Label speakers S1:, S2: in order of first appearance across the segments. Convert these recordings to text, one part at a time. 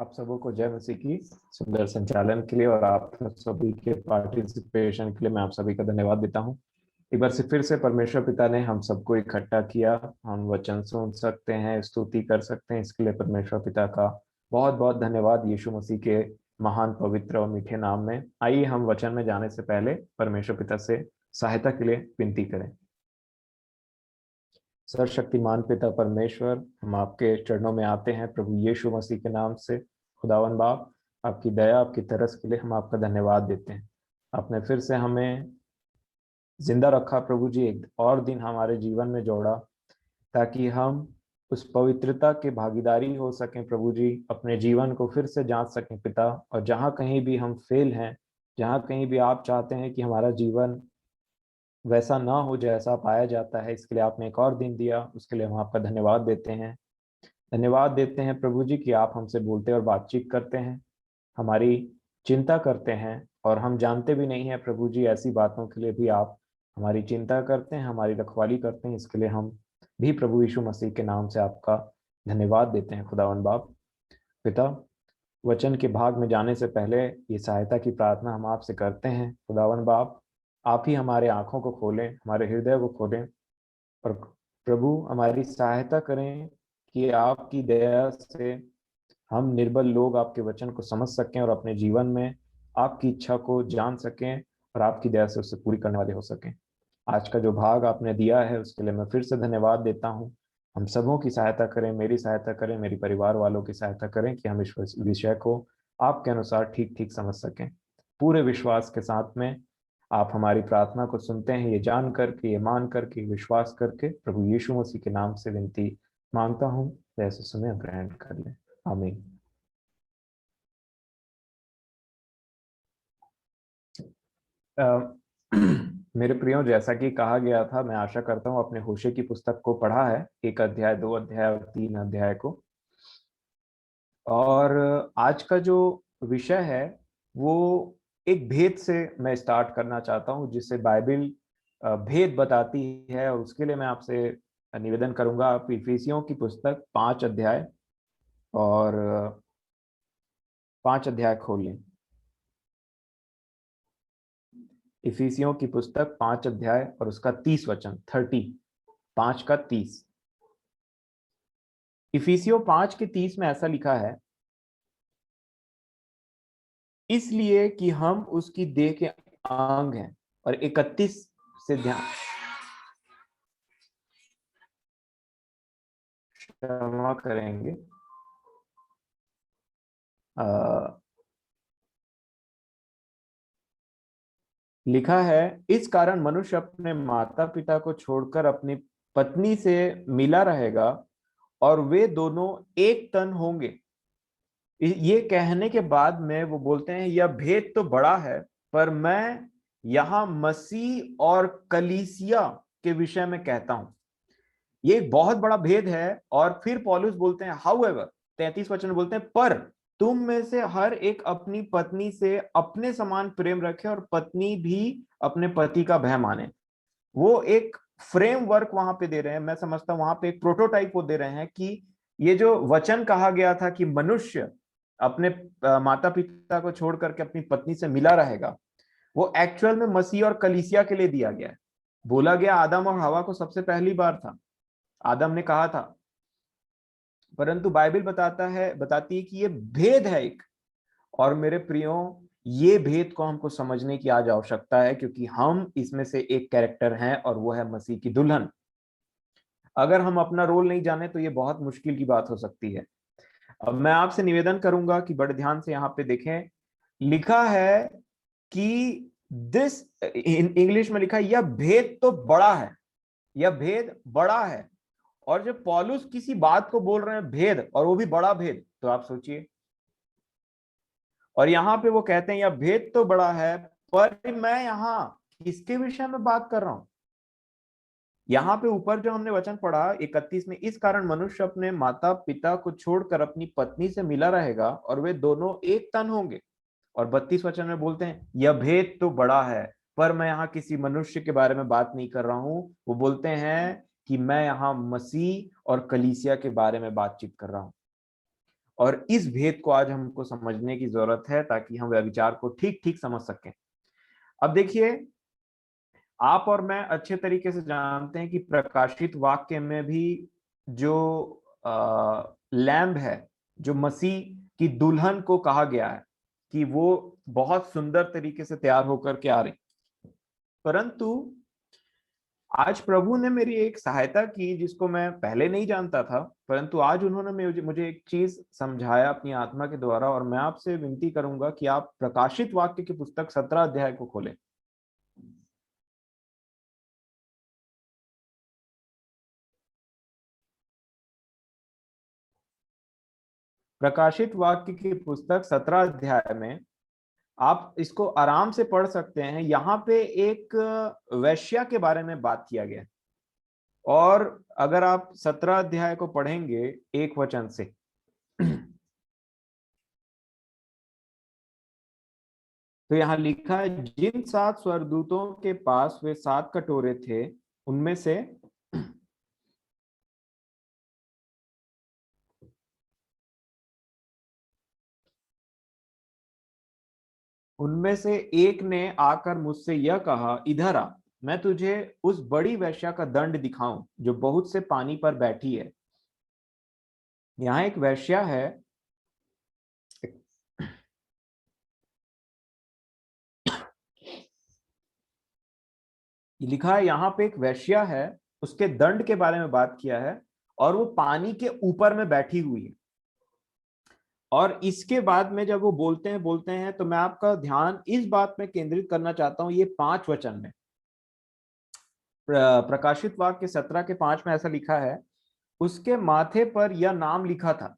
S1: आप सबों को जय मसीह की। सुंदर संचालन के लिए और आप सभी के पार्टिसिपेशन के लिए मैं आप सभी का धन्यवाद देता हूं। एक बार से फिर से परमेश्वर पिता ने हम सबको इकट्ठा किया। हम वचन सुन सकते हैं, स्तुति कर सकते हैं, इसके लिए परमेश्वर पिता का बहुत बहुत धन्यवाद यीशु मसीह के महान पवित्र और मीठे नाम में। आइए हम वचन में जाने से पहले परमेश्वर पिता से सहायता के लिए विनती करें। सर्वशक्तिमान पिता परमेश्वर, हम आपके चरणों में आते हैं प्रभु यीशु मसीह के नाम से। खुदावन बाप, आपकी दया आपकी तरस के लिए हम आपका धन्यवाद देते हैं। आपने फिर से हमें जिंदा रखा प्रभु जी, एक और दिन हमारे जीवन में जोड़ा ताकि हम उस पवित्रता के भागीदारी हो सकें प्रभु जी, अपने जीवन को फिर से जांच सकें पिता। और जहाँ कहीं भी हम फेल हैं, जहाँ कहीं भी आप चाहते हैं कि हमारा जीवन वैसा ना हो जैसा पाया जाता है, इसके लिए आपने एक और दिन दिया, उसके लिए हम आपका धन्यवाद देते हैं। धन्यवाद देते हैं प्रभु जी कि आप हमसे बोलते और बातचीत करते हैं, हमारी चिंता करते हैं। और हम जानते भी नहीं हैं प्रभु जी, ऐसी बातों के लिए भी आप हमारी चिंता करते हैं, हमारी रखवाली करते हैं। इसके लिए हम भी प्रभु यीशु मसीह के नाम से आपका धन्यवाद देते हैं खुदावन बाप। पिता, वचन के भाग में जाने से पहले ये सहायता की प्रार्थना हम आपसे करते हैं खुदावन बाप। आप ही हमारे आंखों को खोलें, हमारे हृदय को खोलें और प्रभु हमारी सहायता करें कि आपकी दया से हम निर्बल लोग आपके वचन को समझ सकें और अपने जीवन में आपकी इच्छा को जान सकें और आपकी दया से उसे पूरी करने वाले हो सकें। आज का जो भाग आपने दिया है उसके लिए मैं फिर से धन्यवाद देता हूँ। हम सबों की सहायता करें, मेरी सहायता करें, मेरी परिवार वालों की सहायता करें कि हम इस विषय को आपके अनुसार ठीक ठीक समझ सकें। पूरे विश्वास के साथ में आप हमारी प्रार्थना को सुनते हैं, ये जान करके, ये मान करके, विश्वास करके प्रभु यीशु मसीह के नाम से विनती मांगता हूँ। जैसे सुने ग्रहण कर लें, आमीन। मेरे प्रियो, जैसा कि कहा गया था, मैं आशा करता हूँ अपने होशे की पुस्तक को पढ़ा है, 1 अध्याय, 2 अध्याय और 3 अध्याय को। और आज का जो विषय है वो एक भेद से मैं स्टार्ट करना चाहता हूँ, जिससे बाइबल भेद बताती है। और उसके लिए मैं आपसे निवेदन करूंगा, आप इफिसियों की पुस्तक 5 अध्याय और 5 अध्याय खोल लें। इफिसियों की पुस्तक 5 अध्याय और उसका 30 वचन, 30, 5 का 30। इफिसियों 5 के 30 में ऐसा लिखा है, इसलिए कि हम उसकी देह के अंग हैं। और 31 से ध्यान, क्षमा करेंगे, लिखा है, इस कारण मनुष्य अपने माता पिता को छोड़कर अपनी पत्नी से मिला रहेगा और वे दोनों एक तन होंगे। ये कहने के बाद में वो बोलते हैं, यह भेद तो बड़ा है, पर मैं यहां मसीह और कलीसिया के विषय में कहता हूं। ये एक बहुत बड़ा भेद है। और फिर पौलुस बोलते हैं, हाउएवर, 33 वचन में बोलते हैं, पर तुम में से हर एक अपनी पत्नी से अपने समान प्रेम रखे और पत्नी भी अपने पति का भय माने। वो एक फ्रेमवर्क वहां पे दे रहे हैं। मैं समझता हूं वहां पे एक प्रोटोटाइप वो दे रहे हैं कि ये जो वचन कहा गया था कि मनुष्य अपने माता पिता को छोड़ करके अपनी पत्नी से मिला रहेगा, वो एक्चुअल में मसीह और कलीसिया के लिए दिया गया है। बोला गया आदम और हवा को सबसे पहली बार था, आदम ने कहा था, परंतु बाइबल बताती है कि ये भेद है एक। और मेरे प्रियो, ये भेद को हमको समझने की आज आवश्यकता है, क्योंकि हम इसमें से एक कैरेक्टर हैं और वो है मसीह की दुल्हन। अगर हम अपना रोल नहीं जाने तो ये बहुत मुश्किल की बात हो सकती है। अब मैं आपसे निवेदन करूंगा कि बड़े ध्यान से यहाँ पे देखें। लिखा है कि दिस, इंग्लिश में लिखा है, यह भेद तो बड़ा है, यह भेद बड़ा है। और जब पौलुस किसी बात को बोल रहे हैं भेद, और वो भी बड़ा भेद, तो आप सोचिए। और यहां पे वो कहते हैं यह भेद तो बड़ा है, पर मैं यहां किसके विषय में बात कर रहा हूं? यहां पे ऊपर जो हमने वचन पढ़ा 31 में, इस कारण मनुष्य अपने माता पिता को छोड़कर अपनी पत्नी से मिला रहेगा और वे दोनों एक तन होंगे। और 32 वचन में बोलते हैं यह भेद तो बड़ा है, पर मैं यहाँ किसी मनुष्य के बारे में बात नहीं कर रहा हूं। वो बोलते हैं कि मैं यहाँ मसीह और कलीसिया के बारे में बातचीत कर रहा हूं। और इस भेद को आज हमको समझने की जरूरत है ताकि हम व्यभिचार को ठीक ठीक समझ सकें। अब देखिए, आप और मैं अच्छे तरीके से जानते हैं कि प्रकाशित वाक्य में भी जो लैम्ब है, जो मसीह की दुल्हन को कहा गया है कि वो बहुत सुंदर तरीके से तैयार होकर के आ रही, परंतु आज प्रभु ने मेरी एक सहायता की जिसको मैं पहले नहीं जानता था, परंतु आज उन्होंने मुझे एक चीज समझाया अपनी आत्मा के द्वारा, और मैं आपसे विनती करूंगा कि आप प्रकाशित वाक्य की पुस्तक 17 अध्याय को खोलें। प्रकाशित वाक्य की पुस्तक 17 अध्याय में आप इसको आराम से पढ़ सकते हैं। यहाँ पे एक वेश्या के बारे में बात किया गया है, और अगर आप 17 अध्याय को पढ़ेंगे 1 वचन से, तो यहाँ लिखा है, जिन 7 स्वर्गदूतों के पास वे 7 कटोरे थे, उनमें से उनमें से एक ने आकर मुझसे यह कहा, इधर आ, मैं तुझे उस बड़ी वेश्या का दंड दिखाऊं जो बहुत से पानी पर बैठी है। यहाँ एक वेश्या है, लिखा है यहाँ पे एक वेश्या है, उसके दंड के बारे में बात किया है, और वो पानी के ऊपर में बैठी हुई है। और इसके बाद में जब वो बोलते हैं तो मैं आपका ध्यान इस बात में केंद्रित करना चाहता हूं, ये 5 वचन में, प्रकाशित वाक्य 17 के 5 में ऐसा लिखा है, उसके माथे पर यह नाम लिखा था।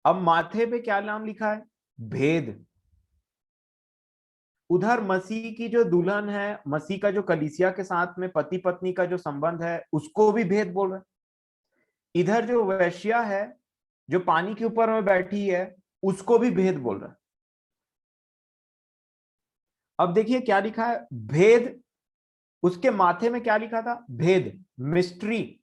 S1: अब माथे पे क्या नाम लिखा है? भेद। उधर मसीह की जो दुल्हन है, मसीह का जो कलीसिया के साथ में पति पत्नी का जो संबंध है, उसको भी भेद बोल रहे हैं। इधर जो वैश्या है, जो पानी के ऊपर में बैठी है, उसको भी भेद बोल रहा है। अब देखिए क्या लिखा है, भेद। उसके माथे में क्या लिखा था? भेद, मिस्ट्री।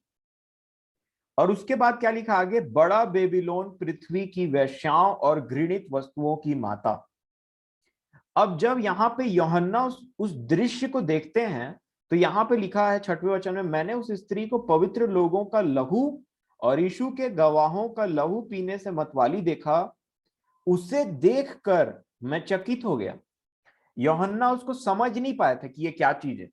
S1: और उसके बाद क्या लिखा आगे? बड़ा बेबीलोन पृथ्वी की वेश्याओं और घृणित वस्तुओं की माता। अब जब यहाँ पे यूहन्ना उस दृश्य को देखते हैं, तो यहाँ पे लिखा है 6वें वचन में, मैंने उस स्त्री को पवित्र लोगों का लहू और यीशु के गवाहों का लहू पीने से मतवाली देखा। उसे देखकर मैं चकित हो गया। यूहन्ना उसको समझ नहीं पाए थे कि ये क्या चीज है,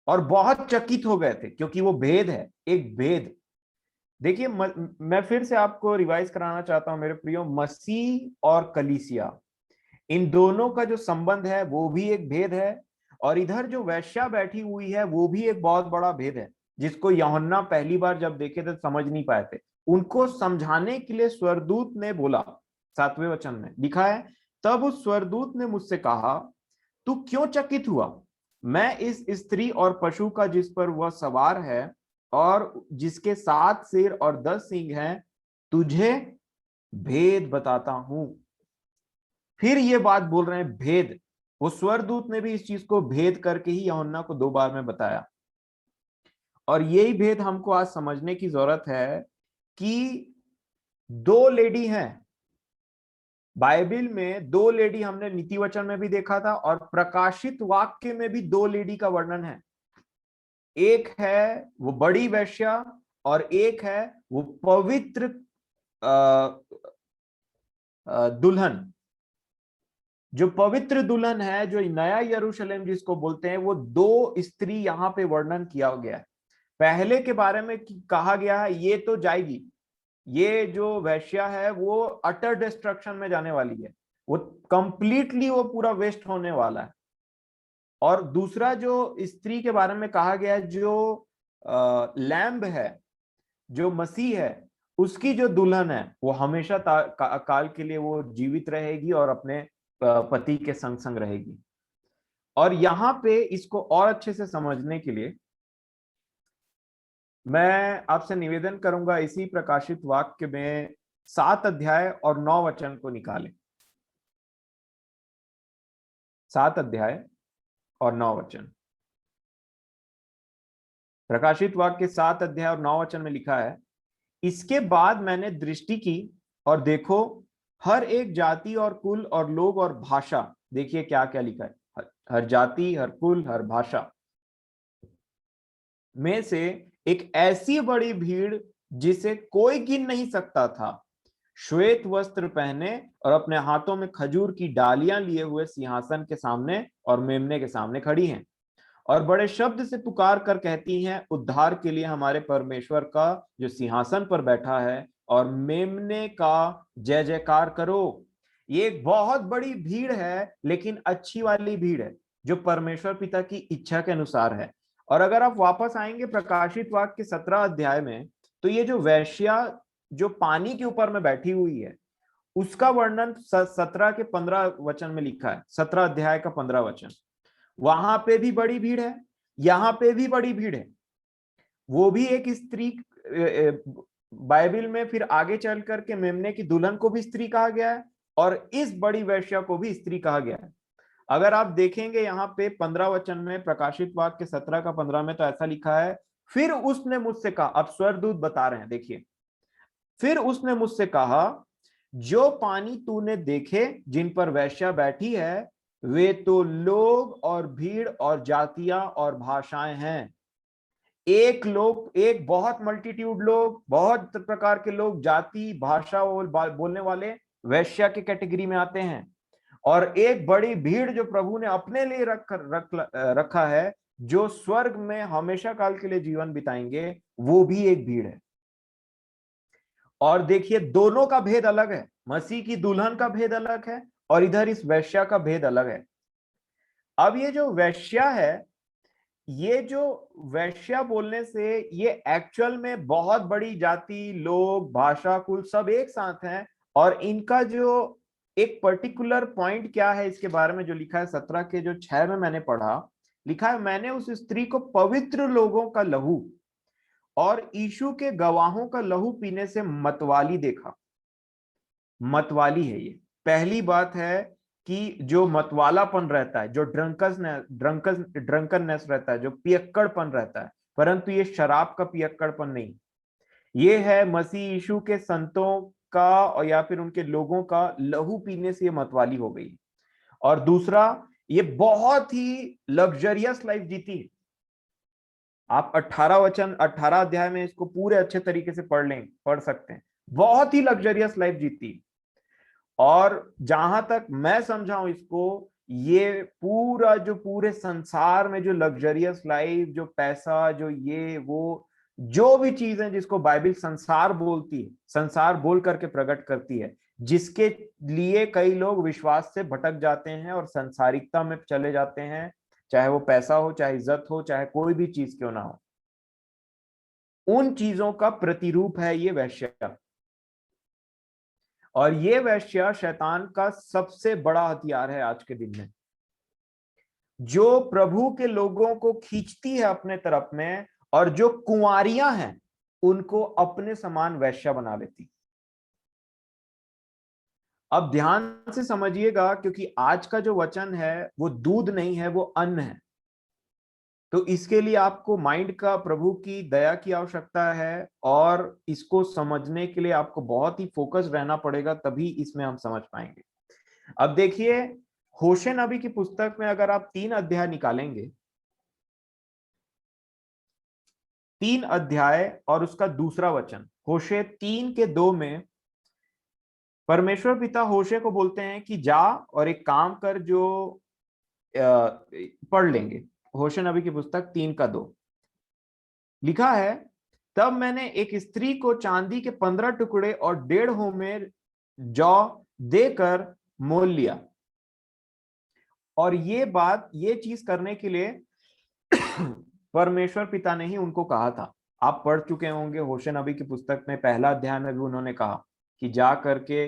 S1: और बहुत चकित हो गए थे क्योंकि वो भेद है, एक भेद। देखिए, मैं फिर से आपको रिवाइज कराना चाहता हूं मेरे प्रियो, मसीह और कलीसिया, इन दोनों का जो संबंध है वो भी एक भेद है, और इधर जो वैश्या बैठी हुई है वो भी एक बहुत बड़ा भेद है, जिसको यूहन्ना पहली बार जब देखे थे समझ नहीं पाए थे। उनको समझाने के लिए स्वर्गदूत ने बोला, 7वें वचन में लिखा है, तब उस स्वर्गदूत ने मुझसे कहा, तू क्यों चकित हुआ? मैं इस स्त्री और पशु का जिस पर वह सवार है और जिसके 7 सिर और 10 सींग हैं, तुझे भेद बताता हूं। फिर ये बात बोल रहे हैं, भेद। वो स्वर्गदूत ने भी इस चीज को भेद करके ही यूहन्ना को 2 बार में बताया। और यही भेद हमको आज समझने की जरूरत है कि 2 लेडी हैं बाइबल में। 2 लेडी हमने नीति वचन में भी देखा था, और प्रकाशित वाक्य में भी 2 लेडी का वर्णन है। एक है वो बड़ी वेश्या, और एक है वो पवित्र दुल्हन। जो पवित्र दुल्हन है, जो नया यरूशलेम जिसको बोलते हैं, वो 2 स्त्री यहाँ पे वर्णन किया गया है। पहले के बारे में कहा गया है ये तो जाएगी, ये जो वैश्या है वो अटर डिस्ट्रक्शन में जाने वाली है, वो कंप्लीटली वो पूरा वेस्ट होने वाला है। और दूसरा जो स्त्री के बारे में कहा गया है, जो लैम्ब है, जो मसीह है, उसकी जो दुल्हन है वो हमेशा काल के लिए वो जीवित रहेगी और अपने पति के संग संग रहेगी। और यहाँ पे इसको और अच्छे से समझने के लिए मैं आपसे निवेदन करूंगा, इसी प्रकाशित वाक्य में 7 अध्याय और 9 वचन को निकालें। 7 अध्याय और 9 वचन। प्रकाशित वाक्य 7 अध्याय और 9 वचन में लिखा है, इसके बाद मैंने दृष्टि की और देखो हर एक जाति और कुल और लोग और भाषा, देखिए क्या क्या लिखा है, हर जाति, हर कुल, हर भाषा में से एक ऐसी बड़ी भीड़ जिसे कोई गिन नहीं सकता था, श्वेत वस्त्र पहने और अपने हाथों में खजूर की डालियां लिए हुए सिंहासन के सामने और मेमने के सामने खड़ी हैं, और बड़े शब्द से पुकार कर कहती हैं, उद्धार के लिए हमारे परमेश्वर का जो सिंहासन पर बैठा है और मेमने का जय जयकार करो। ये एक बहुत बड़ी भीड़ है, लेकिन अच्छी वाली भीड़ है जो परमेश्वर पिता की इच्छा के अनुसार है। और अगर आप वापस आएंगे प्रकाशित वाक्य के 17 अध्याय में, तो ये जो वेश्या जो पानी के ऊपर में बैठी हुई है, उसका वर्णन 17 के 15 वचन में लिखा है, 17 अध्याय का 15 वचन। वहां पे भी बड़ी भीड़ है, यहां पे भी बड़ी भीड़ है। वो भी एक स्त्री, बाइबल में फिर आगे चल करके मेमने की दुल्हन को भी स्त्री कहा गया है, और इस बड़ी वेश्या को भी स्त्री कहा गया है। अगर आप देखेंगे यहाँ पे 15 वचन में, प्रकाशित वाक्य 17 का 15 में, तो ऐसा लिखा है, फिर उसने मुझसे कहा, अब स्वर्गदूत बता रहे हैं, देखिए, फिर उसने मुझसे कहा, जो पानी तूने देखे जिन पर वेश्या बैठी है, वे तो लोग और भीड़ और जातियां और भाषाएं हैं। एक लोग, एक बहुत मल्टीट्यूड लोग, बहुत प्रकार के लोग, जाति भाषा बोलने वाले वैश्या की कैटेगरी में आते हैं, और एक बड़ी भीड़ जो प्रभु ने अपने लिए रखा है, जो स्वर्ग में हमेशा काल के लिए जीवन बिताएंगे, वो भी एक भीड़ है। और देखिए दोनों का भेद अलग है, मसीह की दुल्हन का भेद अलग है और इधर इस वैश्या का भेद अलग है। अब ये जो वैश्या है, ये जो वैश्या बोलने से ये एक्चुअल में बहुत बड़ी जाति, लोग, भाषा, कुल सब एक साथ हैं, और इनका जो एक पर्टिकुलर पॉइंट क्या है इसके बारे में जो लिखा है 17 के जो 6 में मैंने पढ़ा, लिखा है, मैंने उस स्त्री को पवित्र लोगों का लहू और यीशु के गवाहों का लहू पीने से मतवाली देखा। मतवाली है ये, पहली बात है कि जो मतवालापन रहता है, जो ड्रंकननेस रहता है, जो पियक्कड़पन रहता है, परंतु ये शराब का पियक्कड़पन नहीं, ये है मसीह यीशु के संतों का और या फिर उनके लोगों का लहू पीने से ये मतवाली हो गई। और दूसरा, ये बहुत ही लग्जरियस लाइफ जीती है। आप 18 अध्याय में इसको पूरे अच्छे तरीके से पढ़ सकते हैं, बहुत ही लग्जरियस लाइफ जीती। और जहां तक मैं समझाऊं इसको, ये पूरा जो पूरे संसार में जो लग्जरियस लाइफ, जो पैसा, जो ये वो जो भी चीज है जिसको बाइबल संसार बोलती है, संसार बोल करके प्रकट करती है, जिसके लिए कई लोग विश्वास से भटक जाते हैं और संसारिकता में चले जाते हैं, चाहे वो पैसा हो, चाहे इज्जत हो, चाहे कोई भी चीज क्यों ना हो, उन चीजों का प्रतिरूप है ये वैश्या। और ये वैश्या शैतान का सबसे बड़ा हथियार है आज के दिन में, जो प्रभु के लोगों को खींचती है अपने तरफ में, और जो कुंवारियां हैं उनको अपने समान वैश्या बना लेती। अब ध्यान से समझिएगा, क्योंकि आज का जो वचन है वो दूध नहीं है, वो अन्न है। तो इसके लिए आपको माइंड का, प्रभु की दया की आवश्यकता है, और इसको समझने के लिए आपको बहुत ही फोकस रहना पड़ेगा, तभी इसमें हम समझ पाएंगे। अब देखिए, होशे नबी की पुस्तक में अगर आप 3 अध्याय निकालेंगे, 3 अध्याय और उसका दूसरा वचन, होशे 3 के 2 में परमेश्वर पिता होशे को बोलते हैं कि जा और एक काम कर, जो पढ़ लेंगे, होशे नबी की पुस्तक 3 का 2 लिखा है, तब मैंने एक स्त्री को चांदी के 15 टुकड़े और 1.5 होमेर जौ देकर मोल लिया। और ये बात, ये चीज करने के लिए परमेश्वर पिता ने ही उनको कहा था। आप पढ़ चुके होंगे होशे नबी की पुस्तक में, पहला अध्याय में भी उन्होंने कहा कि जा करके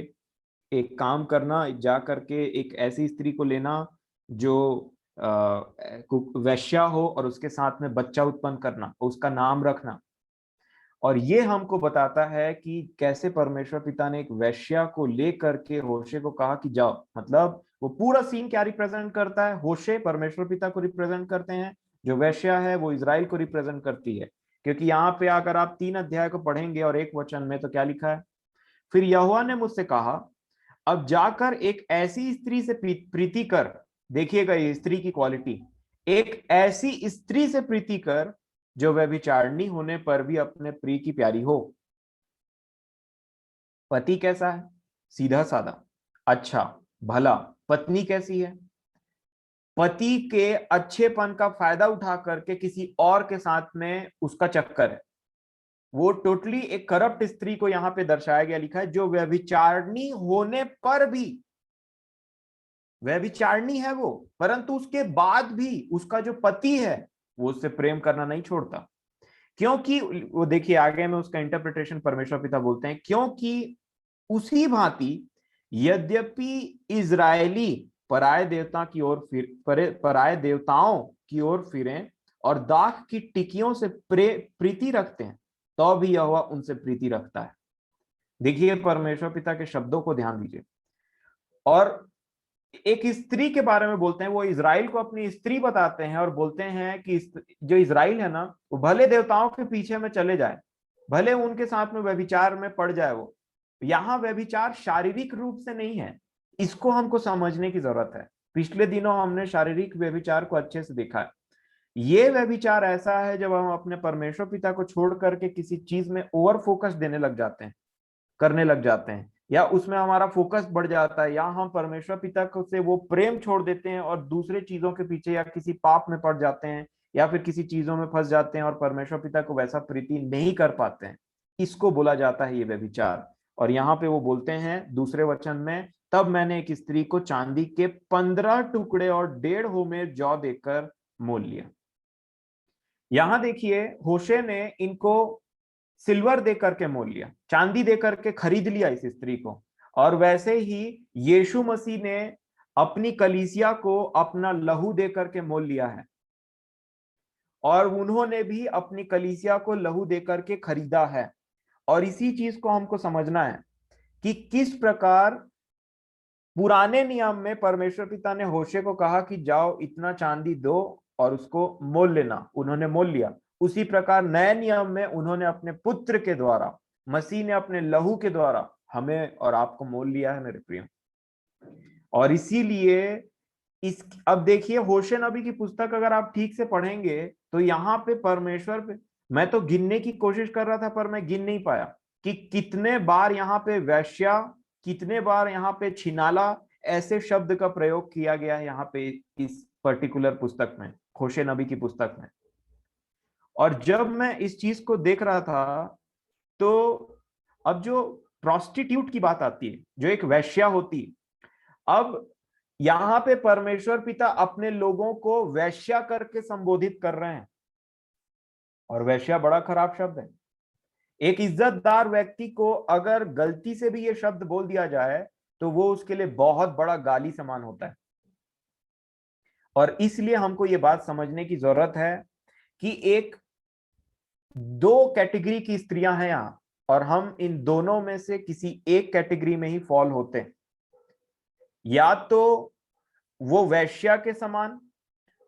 S1: एक काम करना, जा करके एक ऐसी स्त्री को लेना जो वैश्या हो, और उसके साथ में बच्चा उत्पन्न करना, उसका नाम रखना। और ये हमको बताता है कि कैसे परमेश्वर पिता ने एक वैश्या को लेकर के होशे को कहा कि जाओ। मतलब वो पूरा सीन क्या रिप्रेजेंट करता है, होशे परमेश्वर पिता को रिप्रेजेंट करते हैं, जो वैश्या है वो इजराइल को रिप्रेजेंट करती है। क्योंकि यहाँ पे अगर आप 3 अध्याय को पढ़ेंगे और 1 वचन में, तो क्या लिखा है, फिर यहोवा ने मुझसे कहा, अब जाकर एक ऐसी स्त्री से प्रीति कर। देखिएगा ये स्त्री की क्वालिटी, एक ऐसी स्त्री से प्रीति कर जो व्यभिचारिणी होने पर भी अपने प्रिय की प्यारी हो। पति कैसा है? सीधा साधा, अच्छा, भला। पत्नी कैसी है? पति के अच्छेपन का फायदा उठा करके किसी और के साथ में उसका चक्कर है। वो टोटली एक करप्ट स्त्री को यहां पे दर्शाया गया, लिखा है, जो व्यभिचारिणी होने पर भी, व्यभिचारिणी है वो, परंतु उसके बाद भी उसका जो पति है वो उससे प्रेम करना नहीं छोड़ता। क्योंकि वो देखिए आगे में उसका इंटरप्रिटेशन परमेश्वर पिता बोलते हैं, क्योंकि उसी भांति यद्यपि इजरायली पराये देवता की ओर पराये देवताओं की ओर फिरें और दाख की टिकियों से प्रीति रखते हैं, तो भी यहोवा उनसे प्रीति रखता है। देखिए परमेश्वर पिता के शब्दों को ध्यान दीजिए। और एक स्त्री के बारे में बोलते हैं, वो इजराइल को अपनी स्त्री बताते हैं और बोलते हैं कि जो इजराइल है ना, वो भले देवताओं के पीछे में चले जाए, भले उनके साथ में व्यभिचार में पड़ जाए, वो यहां व्यभिचार शारीरिक रूप से नहीं है, इसको हमको समझने की जरूरत है। पिछले दिनों हमने शारीरिक व्यभिचार को अच्छे से देखा है। ये व्यभिचार ऐसा है जब हम अपने परमेश्वर पिता को छोड़ करके किसी चीज में ओवर फोकस देने लग जाते हैं, करने लग जाते हैं, या उसमें हमारा फोकस बढ़ जाता है, या हम परमेश्वर पिता को से वो प्रेम छोड़ देते हैं और दूसरे चीजों के पीछे या किसी पाप में पड़ जाते हैं, या फिर किसी चीजों में फंस जाते हैं और परमेश्वर पिता को वैसा प्रीति नहीं कर पाते हैं। इसको बोला जाता है ये व्यभिचार। और यहाँ पे वो बोलते हैं दूसरे वचन में, तब मैंने एक स्त्री को चांदी के 15 टुकड़े और 1.5 होमेर जौ देकर मोल लिया। यहां देखिए होशे ने इनको सिल्वर दे करके मोल लिया, चांदी दे करके खरीद लिया इस स्त्री को। और वैसे ही यीशु मसीह ने अपनी कलीसिया को अपना लहू दे करके मोल लिया है, और उन्होंने भी अपनी कलीसिया को लहू दे करके खरीदा है। और इसी चीज को हमको समझना है कि किस प्रकार पुराने नियम में परमेश्वर पिता ने होशे को कहा कि जाओ इतना चांदी दो और उसको मोल लेना, उन्होंने मोल लिया। उसी प्रकार नए नियम में उन्होंने अपने पुत्र के द्वारा, मसीह ने अपने लहू के द्वारा हमें और आपको मोल लिया है मेरे प्रिय। और इसीलिए इस अब देखिए होशे नबी की पुस्तक अगर आप ठीक से पढ़ेंगे तो यहाँ पे परमेश्वर पे, मैं तो गिनने की कोशिश कर रहा था पर मैं गिन नहीं पाया कि कितने बार यहाँ पे वैश्या, कितने बार यहाँ पे छिनाला ऐसे शब्द का प्रयोग किया गया है यहाँ पे इस पर्टिकुलर पुस्तक में, होशे नबी की पुस्तक में। और जब मैं इस चीज को देख रहा था तो अब जो प्रोस्टिट्यूट की बात आती है, जो एक वैश्या होती है, अब यहां पे परमेश्वर पिता अपने लोगों को वैश्या करके संबोधित कर रहे हैं। और वैश्या बड़ा खराब शब्द है। एक इज्जतदार व्यक्ति को अगर गलती से भी ये शब्द बोल दिया जाए तो वो उसके लिए बहुत बड़ा गाली समान होता है। और इसलिए हमको ये बात समझने की जरूरत है कि एक दो कैटेगरी की स्त्रियां हैं यहां, और हम इन दोनों में से किसी एक कैटेगरी में ही फॉल होते हैं। या तो वो वैश्या के समान,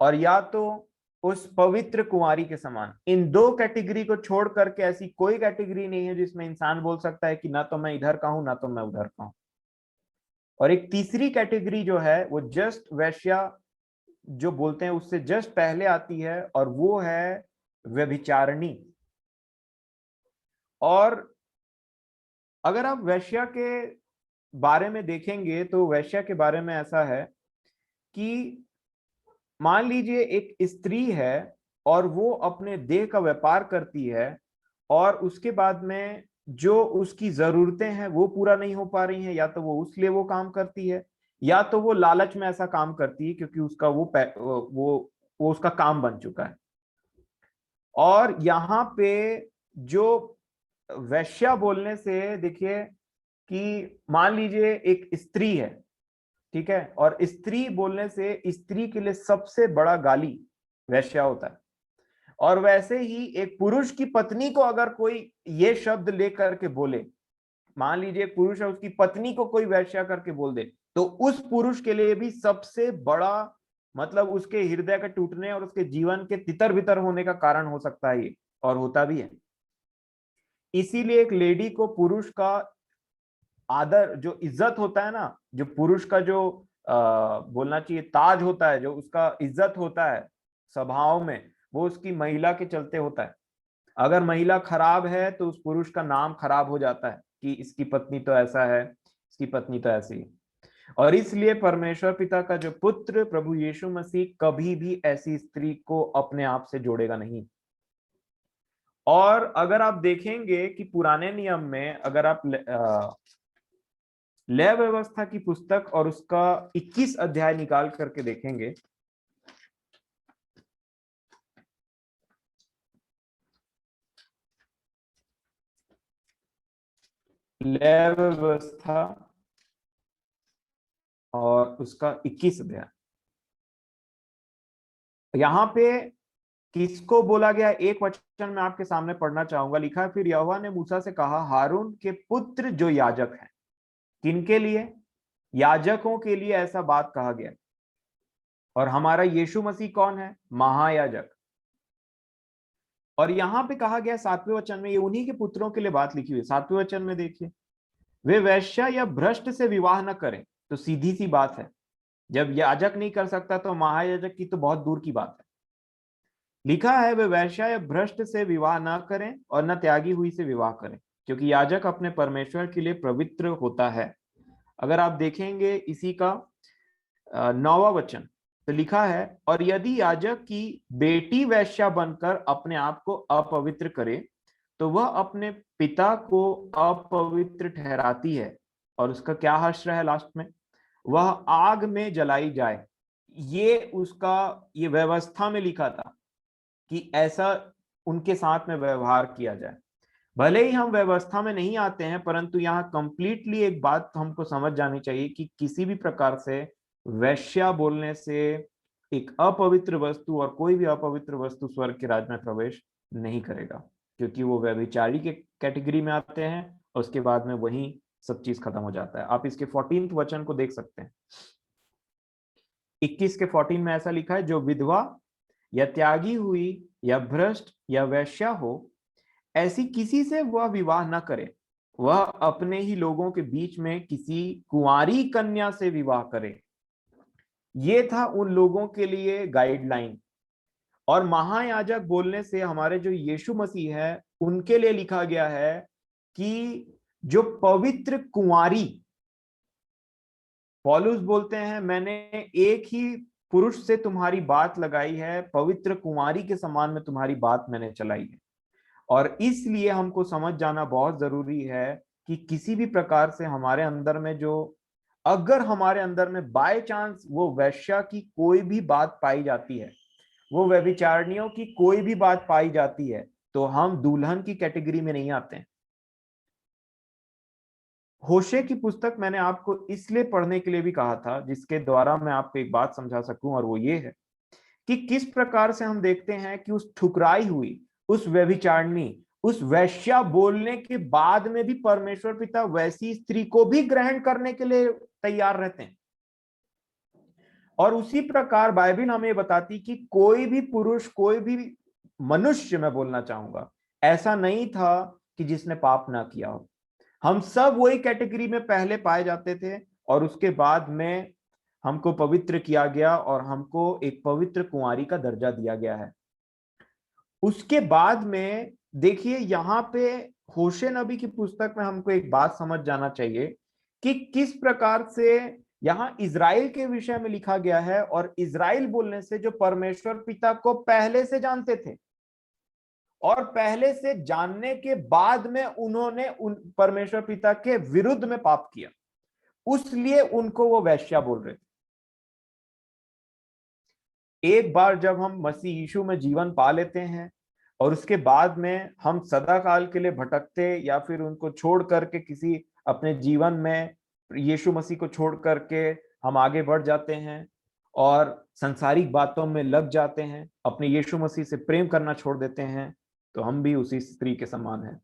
S1: और या तो उस पवित्र कुंवारी के समान। इन दो कैटेगरी को छोड़ करके ऐसी कोई कैटेगरी नहीं है जिसमें इंसान बोल सकता है कि ना तो मैं इधर का हूं ना तो मैं उधर का हूं। और एक तीसरी कैटेगरी जो है वो जस्ट वैश्या जो बोलते हैं उससे जस्ट पहले आती है, और वो है व्यभिचारिणी। और अगर आप वैश्या के बारे में देखेंगे तो वैश्या के बारे में ऐसा है कि मान लीजिए एक स्त्री है और वो अपने देह का व्यापार करती है, और उसके बाद में जो उसकी जरूरतें हैं वो पूरा नहीं हो पा रही हैं, या तो वो उसलिए वो काम करती है, या तो वो लालच में ऐसा काम करती है क्योंकि उसका वो उसका काम बन चुका है। और यहाँ पे जो वैश्या बोलने से देखिए कि मान लीजिए एक स्त्री है, ठीक है, और स्त्री बोलने से स्त्री के लिए सबसे बड़ा गाली वैश्या होता है। और वैसे ही एक पुरुष की पत्नी को अगर कोई ये शब्द लेकर के बोले, मान लीजिए एक पुरुष है उसकी पत्नी को कोई वैश्या करके बोल दे, तो उस पुरुष के लिए भी सबसे बड़ा, मतलब उसके हृदय के टूटने और उसके जीवन के तितर बितर होने का कारण हो सकता है ये, और होता भी है। इसीलिए एक लेडी को पुरुष का आदर, जो इज्जत होता है ना, जो पुरुष का जो बोलना चाहिए ताज होता है, जो उसका इज्जत होता है सभाओं में, वो उसकी महिला के चलते होता है। अगर महिला खराब है तो उस पुरुष का नाम खराब हो जाता है कि इसकी पत्नी तो ऐसा है, इसकी पत्नी तो ऐसी है। और इसलिए परमेश्वर पिता का जो पुत्र प्रभु यीशु मसीह कभी भी ऐसी स्त्री को अपने आप से जोड़ेगा नहीं। और अगर आप देखेंगे कि पुराने नियम में अगर आप लय व्यवस्था की पुस्तक और उसका 21 अध्याय निकाल करके देखेंगे, लय व्यवस्था और उसका 21 अध्याय, यहां पे किसको बोला गया, एक वचन में आपके सामने पढ़ना चाहूंगा। लिखा है, फिर यहोवा ने मूसा से कहा, हारून के पुत्र जो याजक हैं। किनके लिए? याजकों के लिए ऐसा बात कहा गया। और हमारा यीशु मसीह कौन है? महायाजक। और यहां पे कहा गया 7वें वचन में, ये उन्हीं के पुत्रों के लिए बात लिखी हुई है। 7वें वचन में देखिए, वे वैश्या या भ्रष्ट से विवाह न करें। तो सीधी सी बात है, जब याजक नहीं कर सकता तो महायाजक की तो बहुत दूर की बात है। लिखा है, वे वैश्या या भ्रष्ट से विवाह न करें और न त्यागी हुई से विवाह करें, क्योंकि याजक अपने परमेश्वर के लिए पवित्र होता है। अगर आप देखेंगे इसी का 9वां वचन, तो लिखा है, और यदि याजक की बेटी वैश्या बनकर अपने आप को अपवित्र करे तो वह अपने पिता को अपवित्र ठहराती है, और उसका क्या हश्र है लास्ट में, वह आग में जलाई जाए। ये उसका, ये व्यवस्था में लिखा था कि ऐसा उनके साथ में व्यवहार किया जाए। भले ही हम व्यवस्था में नहीं आते हैं, परंतु यहाँ कंप्लीटली एक बात हमको समझ जानी चाहिए कि किसी भी प्रकार से वैश्या बोलने से एक अपवित्र वस्तु और कोई भी अपवित्र वस्तु स्वर्ग के राज्य में प्रवेश नहीं करेगा, क्योंकि वो व्यभिचारी के कैटेगरी में आते हैं और उसके बाद में वही सब चीज खत्म हो जाता है। आप इसके 14वें वचन को देख सकते हैं। 21 के 14 में ऐसा लिखा है, जो विधवा या त्यागी हुई या भ्रष्ट या वैश्या हो, ऐसी किसी से वह विवाह न करे, वह अपने ही लोगों के बीच में किसी कुंवारी कन्या से विवाह करे। ये था उन लोगों के लिए गाइडलाइन। और महायाजक बोलने से हमारे जो यीशु मसीह है उनके लिए लिखा गया है कि जो पवित्र कुंवारी, पौलुस बोलते हैं, मैंने एक ही पुरुष से तुम्हारी बात लगाई है, पवित्र कुंवारी के समान में तुम्हारी बात मैंने चलाई है। और इसलिए हमको समझ जाना बहुत जरूरी है कि किसी भी प्रकार से हमारे अंदर में जो, अगर हमारे अंदर में बाय चांस वो वैश्या की कोई भी बात पाई जाती है, वो व्यभिचारिणियों की कोई भी बात पाई जाती है, तो हम दुल्हन की कैटेगरी में नहीं आते हैं। होशे की पुस्तक मैंने आपको इसलिए पढ़ने के लिए भी कहा था, जिसके द्वारा मैं आपको एक बात समझा सकूं, और वो ये है कि किस प्रकार से हम देखते हैं कि उस ठुकराई हुई, उस व्यभिचारिणी, उस वैश्या बोलने के बाद में भी परमेश्वर पिता वैसी स्त्री को भी ग्रहण करने के लिए तैयार रहते हैं। और उसी प्रकार बाइबल हमें बताती कि कोई भी पुरुष, कोई भी मनुष्य, मैं बोलना चाहूंगा, ऐसा नहीं था कि जिसने पाप ना किया हो। हम सब वही कैटेगरी में पहले पाए जाते थे, और उसके बाद में हमको पवित्र किया गया और हमको एक पवित्र कुंवारी का दर्जा दिया गया है। उसके बाद में देखिए, यहाँ पे होशे नबी की पुस्तक में हमको एक बात समझ जाना चाहिए कि किस प्रकार से यहाँ इज़राइल के विषय में लिखा गया है। और इज़राइल बोलने से जो परमेश्वर पिता को पहले से जानते थे, और पहले से जानने के बाद में उन्होंने उन परमेश्वर पिता के विरुद्ध में पाप किया, उसलिए उनको वो वैश्या बोल रहे थे। एक बार जब हम मसीह यीशु में जीवन पा लेते हैं और उसके बाद में हम सदा काल के लिए भटकते या फिर उनको छोड़ करके किसी अपने जीवन में यीशु मसीह को छोड़ करके हम आगे बढ़ जाते हैं और संसारिक बातों में लग जाते हैं, अपने यीशु मसीह से प्रेम करना छोड़ देते हैं, तो हम भी उसी स्त्री के समान हैं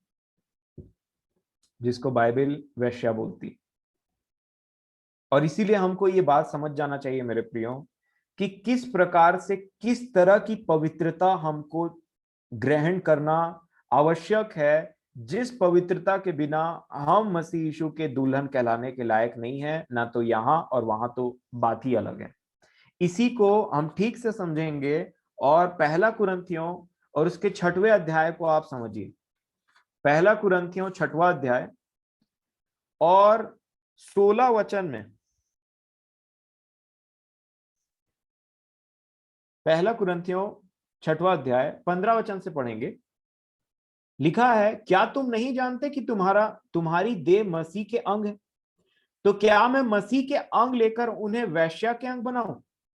S1: जिसको बाइबल वेश्या बोलती। और इसीलिए हमको ये बात समझ जाना चाहिए मेरे प्रियो कि किस प्रकार से, किस तरह की पवित्रता हमको ग्रहण करना आवश्यक है, जिस पवित्रता के बिना हम मसीह यीशु के दुल्हन कहलाने के लायक नहीं है, ना तो यहाँ और वहां तो बात ही अलग है। इसी को हम ठीक से समझेंगे और पहला कुरिन्थियों और उसके 6वें अध्याय को आप समझिए। पहला कुरिन्थियों 6वां अध्याय और 16 वचन में, पहला कुरिन्थियों 6वां अध्याय 15 वचन से पढ़ेंगे। लिखा है, क्या तुम नहीं जानते कि तुम्हारी देह मसीह के अंग है? तो क्या मैं मसीह के अंग लेकर उन्हें वेश्या के अंग बनाऊं?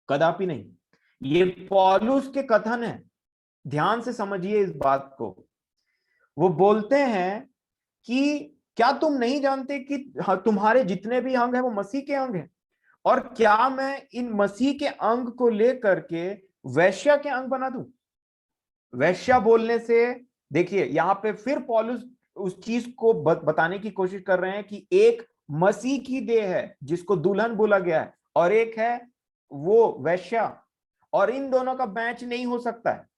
S1: कदापि नहीं। ये पौलुस के कथन है, ध्यान से समझिए इस बात को। वो बोलते हैं कि क्या तुम नहीं जानते कि तुम्हारे जितने भी अंग हैं वो मसीह के अंग हैं, और क्या मैं इन मसीह के अंग को लेकर के वैश्या के अंग बना दूं? वैश्या बोलने से देखिए यहां पे फिर पौलुस उस चीज को बताने की कोशिश कर रहे हैं कि एक मसीह की देह है जिसको दुल्हन बोला गया है, और एक है वो वैश्या, और इन दोनों का मैच नहीं हो सकता है।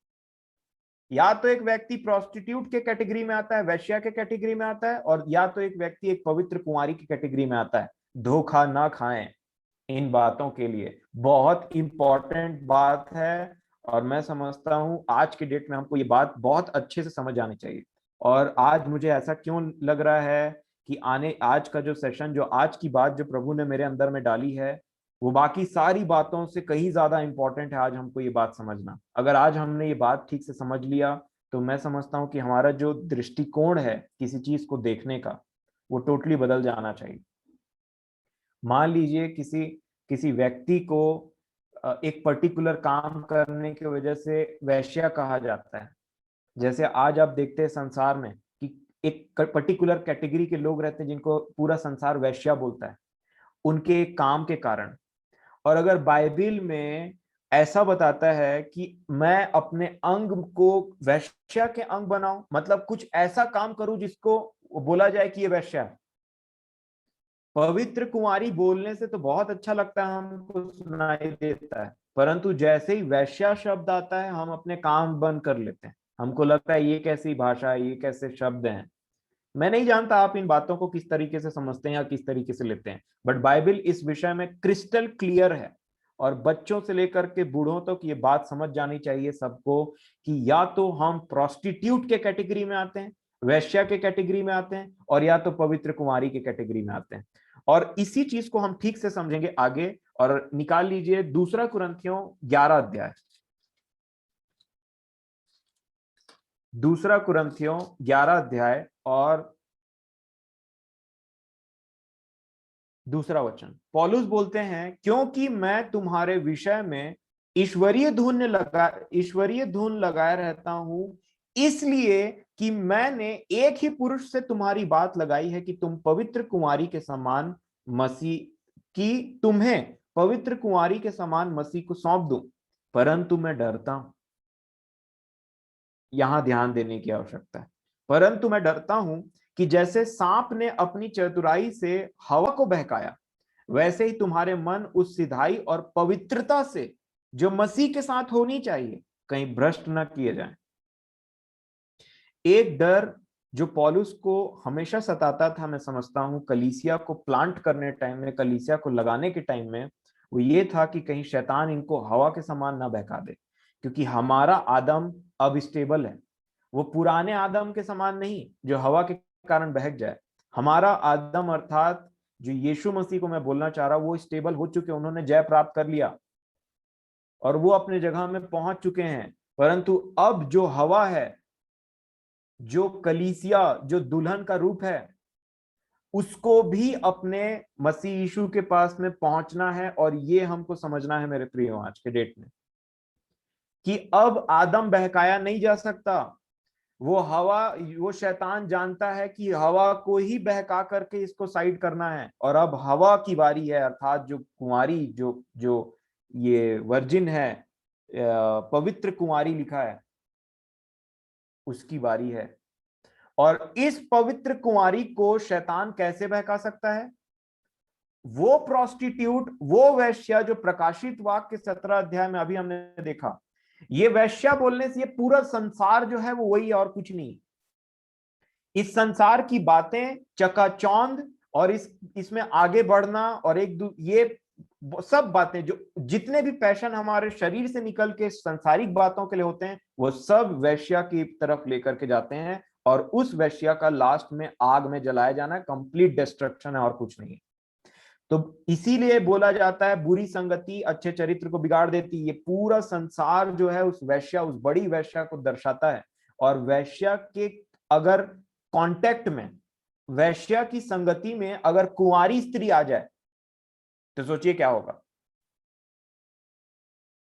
S1: या तो एक व्यक्ति प्रोस्टिट्यूट के कैटेगरी में आता है, वैश्या के कैटेगरी में आता है, और या तो एक व्यक्ति एक पवित्र कुंवारी की कैटेगरी में आता है। धोखा ना खाएं इन बातों के लिए, बहुत इंपॉर्टेंट बात है। और मैं समझता हूं आज की डेट में हमको ये बात बहुत अच्छे से समझ आनी चाहिए। और आज मुझे ऐसा क्यों लग रहा है कि आज का जो सेशन, जो आज की बात जो प्रभु ने मेरे अंदर में डाली है, वो बाकी सारी बातों से कहीं ज्यादा इंपॉर्टेंट है आज हमको ये बात समझना। अगर आज हमने ये बात ठीक से समझ लिया तो मैं समझता हूँ कि हमारा जो दृष्टिकोण है किसी चीज को देखने का, वो टोटली बदल जाना चाहिए। मान लीजिए किसी किसी व्यक्ति को एक पर्टिकुलर काम करने की वजह से वैश्या कहा जाता है। जैसे आज आप देखते हैं संसार में कि एक पर्टिकुलर कैटेगरी के लोग रहते हैं जिनको पूरा संसार वैश्या बोलता है, उनके काम के कारण। और अगर बाइबिल में ऐसा बताता है कि मैं अपने अंग को वैश्या के अंग बनाऊं, मतलब कुछ ऐसा काम करूं जिसको बोला जाए कि ये वैश्या है। पवित्र कुंवारी बोलने से तो बहुत अच्छा लगता है, हमको सुनाई देता है, परंतु जैसे ही वैश्या शब्द आता है हम अपने काम बंद कर लेते हैं। हमको लगता है ये कैसी भाषा है, ये कैसे शब्द हैं। मैं नहीं जानता आप इन बातों को किस तरीके से समझते हैं या किस तरीके से लेते हैं, बट बाइबल इस विषय में क्रिस्टल क्लियर है। और बच्चों से लेकर के बूढ़ों तक ये बात समझ जानी चाहिए सबको कि या तो हम प्रोस्टिट्यूट के कैटेगरी में आते हैं, वैश्या के कैटेगरी में आते हैं, और या तो पवित्र कुमारी के कैटेगरी में आते हैं। और इसी चीज को हम ठीक से समझेंगे आगे। और निकाल लीजिए दूसरा कुरिन्थियों 11 अध्याय, दूसरा कुरिन्थियों 11 अध्याय और दूसरा वचन। पौलुस बोलते हैं, क्योंकि मैं तुम्हारे विषय में ईश्वरीय धुन लगाए रहता हूं, इसलिए कि मैंने एक ही पुरुष से तुम्हारी बात लगाई है कि तुम पवित्र कुंवारी के समान मसीह की तुम्हें पवित्र कुंवारी के समान मसीह को सौंप दूं। परंतु मैं डरता हूं, यहां ध्यान देने की आवश्यकता है। परंतु मैं डरता हूं कि जैसे सांप ने अपनी चतुराई से हवा को बहकाया, वैसे ही तुम्हारे मन उस सिधाई और पवित्रता से जो मसीह के साथ होनी चाहिए कहीं भ्रष्ट न किए जाएं। एक डर जो पौलुस को हमेशा सताता था, मैं समझता हूं कलीसिया को प्लांट करने टाइम में, कलीसिया को लगाने के टाइम में, वो ये था कि कहीं शैतान इनको हवा के समान ना बहका दे। क्योंकि हमारा आदम अब स्टेबल है, वो पुराने आदम के समान नहीं जो हवा के कारण बहक जाए। हमारा आदम अर्थात जो यीशु मसीह को मैं बोलना चाह रहा हूं, वो स्टेबल हो चुके, उन्होंने जय प्राप्त कर लिया और वो अपने जगह में पहुंच चुके हैं। परंतु अब जो हवा है, जो कलीसिया, जो दुल्हन का रूप है, उसको भी अपने मसीह यीशु के पास में पहुंचना है। और ये हमको समझना है मेरे प्रियो आज के डेट में कि अब आदम बहकाया नहीं जा सकता। वो हवा, वो शैतान जानता है कि हवा को ही बहका करके इसको साइड करना है, और अब हवा की बारी है, अर्थात जो कुंवारी, जो जो ये वर्जिन है, पवित्र कुंवारी लिखा है, उसकी बारी है। और इस पवित्र कुंवारी को शैतान कैसे बहका सकता है? वो प्रोस्टिट्यूट, वो वैश्या जो प्रकाशित वाक्य 17 अध्याय में अभी हमने देखा, ये वैश्या बोलने से ये पूरा संसार जो है वो वही और कुछ नहीं। इस संसार की बातें, चकाचौंध, और इसमें आगे बढ़ना, और ये सब बातें, जो जितने भी पैशन हमारे शरीर से निकल के सांसारिक बातों के लिए होते हैं, वो सब वैश्या की तरफ लेकर के जाते हैं, और उस वैश्या का लास्ट में आग में जलाया जाना है, कंप्लीट डिस्ट्रक्शन है और कुछ नहीं। तो इसीलिए बोला जाता है बुरी संगति अच्छे चरित्र को बिगाड़ देती। ये पूरा संसार जो है उस वैश्या, उस बड़ी वैश्या को दर्शाता है। और वैश्या के अगर कांटेक्ट में, वैश्या की संगति में अगर कुंवारी स्त्री आ जाए तो सोचिए क्या होगा।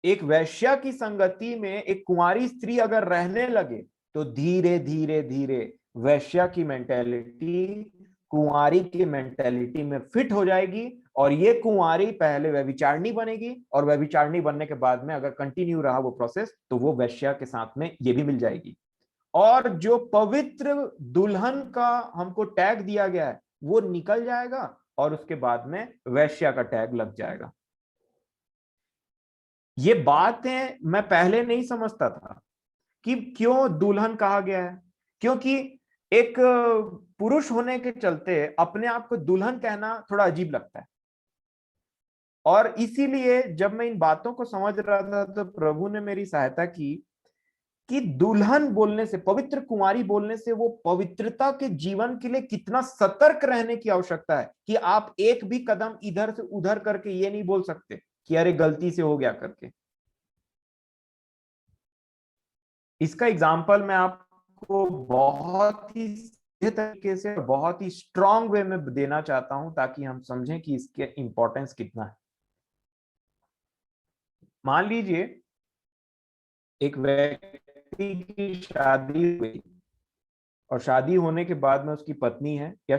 S1: एक वैश्या की संगति में एक कुंवारी स्त्री अगर रहने लगे तो धीरे धीरे धीरे वैश्या की मेंटेलिटी कुंवारी की मेंटेलिटी में फिट हो जाएगी, और ये कुंवारी पहले व्यभिचारिणी बनेगी, और व्यभिचारिणी बनने के बाद में अगर कंटिन्यू रहा वो प्रोसेस तो वो वैश्या के साथ में ये भी मिल जाएगी। और जो पवित्र दुल्हन का हमको टैग दिया गया है वो निकल जाएगा, और उसके बाद में वैश्या का टैग लग जाएगा। ये बातें मैं पहले नहीं समझता था कि क्यों दुल्हन कहा गया है, क्योंकि एक पुरुष होने के चलते अपने आप को दुल्हन कहना थोड़ा अजीब लगता है। और इसीलिए जब मैं इन बातों को समझ रहा था तो प्रभु ने मेरी सहायता की कि दुल्हन बोलने से, पवित्र कुंवारी बोलने से, वो पवित्रता के जीवन के लिए कितना सतर्क रहने की आवश्यकता है कि आप एक भी कदम इधर से उधर करके ये नहीं बोल सकते कि अरे गलती से हो गया करके। इसका एग्जाम्पल मैं आपको बहुत ही सीधे तरीके से, बहुत ही स्ट्रांग वे में देना चाहता हूं ताकि हम समझें कि इसके इंपॉर्टेंस कितना है। मान लीजिए एक व्यक्ति की शादी हुई, और शादी होने के बाद में उसकी पत्नी है, या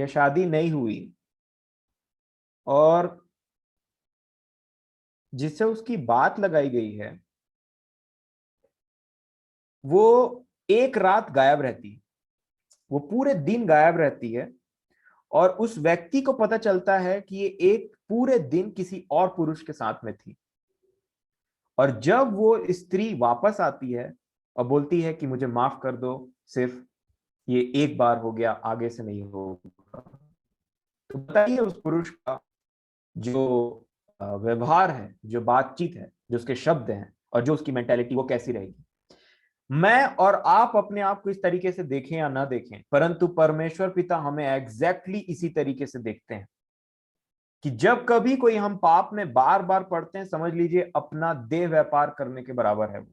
S1: शादी नहीं हुई, और जिससे उसकी बात लगाई गई है वो एक रात गायब रहती है, वो पूरे दिन गायब रहती है, और उस व्यक्ति को पता चलता है कि ये एक पूरे दिन किसी और पुरुष के साथ में थी। और जब वो स्त्री वापस आती है और बोलती है कि मुझे माफ कर दो, सिर्फ ये एक बार हो गया, आगे से नहीं होगा, तो बताइए उस पुरुष का जो व्यवहार है, जो बातचीत है, जो उसके शब्द हैं, और जो उसकी मेंटेलिटी, वो कैसी रहेगी। मैं और आप अपने आप को इस तरीके से देखें या ना देखें, परंतु परमेश्वर पिता हमें एग्जैक्टली इसी तरीके से देखते हैं कि जब कभी कोई हम पाप में बार बार पड़ते हैं, समझ लीजिए अपना देह व्यापार करने के बराबर है वो।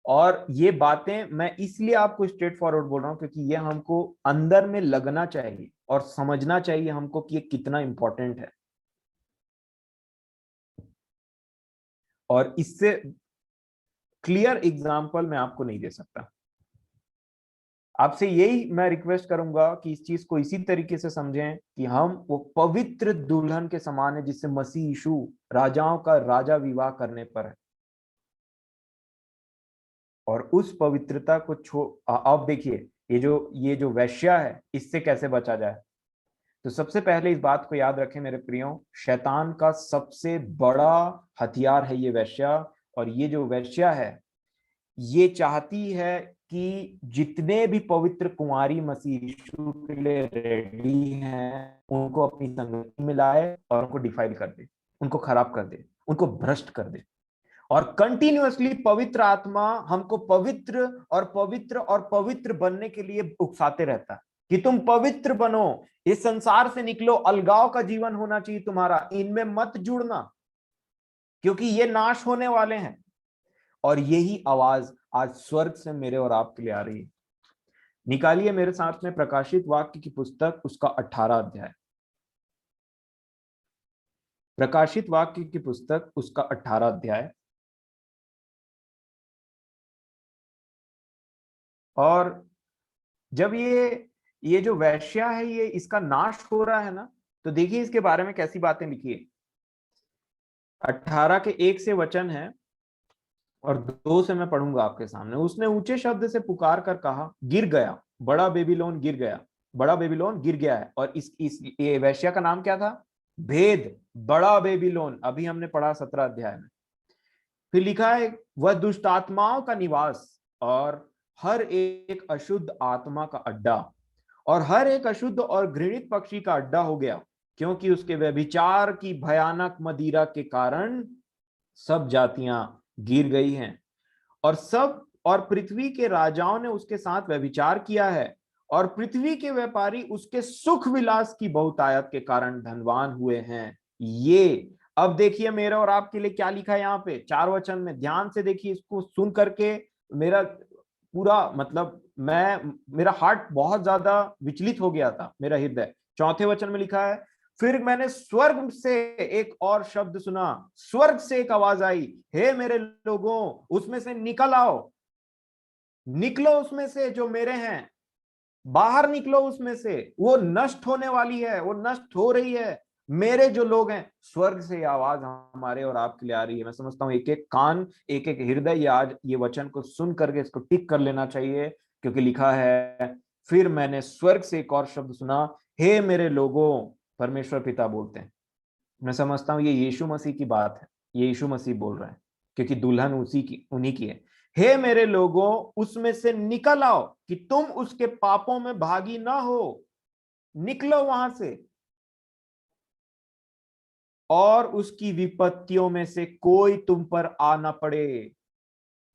S1: और ये बातें मैं इसलिए आपको स्ट्रेट फॉरवर्ड बोल रहा हूं क्योंकि ये हमको अंदर में लगना चाहिए और समझना चाहिए हमको कि ये कितना इंपॉर्टेंट है। और इससे क्लियर एग्जाम्पल मैं आपको नहीं दे सकता। आपसे यही मैं रिक्वेस्ट करूंगा कि इस चीज को इसी तरीके से समझें कि हम वो पवित्र दुल्हन के समान है जिससे मसीह यीशु राजाओं का राजा विवाह करने पर है। और उस पवित्रता को अब देखिए, ये जो वैश्या है, इससे कैसे बचा जाए। तो सबसे पहले इस बात को याद रखें मेरे प्रियो, शैतान का सबसे बड़ा हथियार है ये वैश्या। और ये जो वैश्या है ये चाहती है कि जितने भी पवित्र कुंवारी मसीह यीशु के लिए रेडी हैं उनको अपनी संगति में लाए और उनको डिफाइल कर दे, उनको खराब कर दे, उनको भ्रष्ट कर दे। और कंटिन्यूअसली पवित्र आत्मा हमको पवित्र और पवित्र और पवित्र बनने के लिए उकसाते रहता है कि तुम पवित्र बनो, इस संसार से निकलो, अलगाव का जीवन होना चाहिए तुम्हारा, इनमें मत जुड़ना क्योंकि ये नाश होने वाले हैं। और यही आवाज आज स्वर्ग से मेरे और आपके लिए आ रही है। निकालिए मेरे साथ में प्रकाशित वाक्य की पुस्तक, उसका 18 अध्याय। प्रकाशित वाक्य की पुस्तक, उसका 18 अध्याय। और जब ये जो वैश्या है ये इसका नाश हो रहा है ना, तो देखिए इसके बारे में कैसी बातें लिखी है। 18 के 1 से वचन है और 2 से मैं पढ़ूंगा आपके सामने। उसने ऊंचे शब्द से पुकार कर कहा, गिर गया, बड़ा बेबीलोन गिर गया, बड़ा बेबीलोन गिर गया है। और इस ये वैश्या का नाम क्या था? भेद, बड़ा बेबीलोन। अभी हमने पढ़ा 17 अध्याय में। फिर लिखा है वह दुष्ट आत्माओं का निवास और हर एक अशुद्ध आत्मा का अड्डा और हर एक अशुद्ध और घृणित पक्षी का अड्डा हो गया, क्योंकि उसके व्यभिचार की भयानक मदिरा के कारण सब जातियां गिर गई हैं और पृथ्वी के राजाओं ने उसके साथ व्यभिचार किया है और पृथ्वी के व्यापारी उसके सुख विलास की बहुतायत के कारण धनवान हुए हैं। ये अब देखिए मेरा और आपके लिए क्या लिखा है यहाँ पे 4 वचन में, ध्यान से देखिए, इसको सुन करके मेरा पूरा मतलब मेरा हार्ट बहुत ज्यादा विचलित हो गया था, मेरा हृदय। 4 वचन में लिखा है, फिर मैंने स्वर्ग से एक और शब्द सुना, स्वर्ग से एक आवाज आई, हे मेरे लोगों उसमें से निकल आओ, निकलो उसमें से जो मेरे हैं, बाहर निकलो उसमें से, वो नष्ट होने वाली है, वो नष्ट हो रही है। मेरे जो लोग हैं, स्वर्ग से आवाज हमारे और आपके लिए आ रही है। मैं समझता हूं एक एक कान, एक एक हृदय आज ये वचन को सुन करके इसको टिक कर लेना चाहिए, क्योंकि लिखा है फिर मैंने स्वर्ग से एक और शब्द सुना, हे मेरे लोगों, परमेश्वर पिता बोलते हैं। मैं समझता हूं ये यीशु मसीह की बात है, ये यीशु मसीह बोल रहे हैं, क्योंकि दुल्हन उन्हीं की है। हे मेरे लोगों उसमें से निकल आओ कि तुम उसके पापों में भागी ना हो, निकलो वहां से, और उसकी विपत्तियों में से कोई तुम पर आ ना पड़े।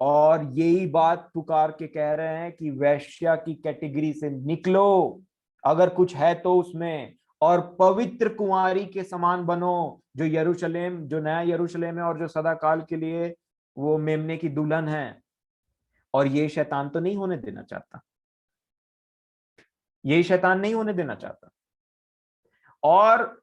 S1: और यही बात पुकार के कह रहे हैं कि वैश्या की कैटेगरी से निकलो, अगर कुछ है तो उसमें, और पवित्र कुंवारी के समान बनो, जो यरूशलेम, जो नया यरूशलेम है और जो सदा काल के लिए वो मेमने की दुल्हन है। और ये शैतान तो नहीं होने देना चाहता, ये शैतान नहीं होने देना चाहता। और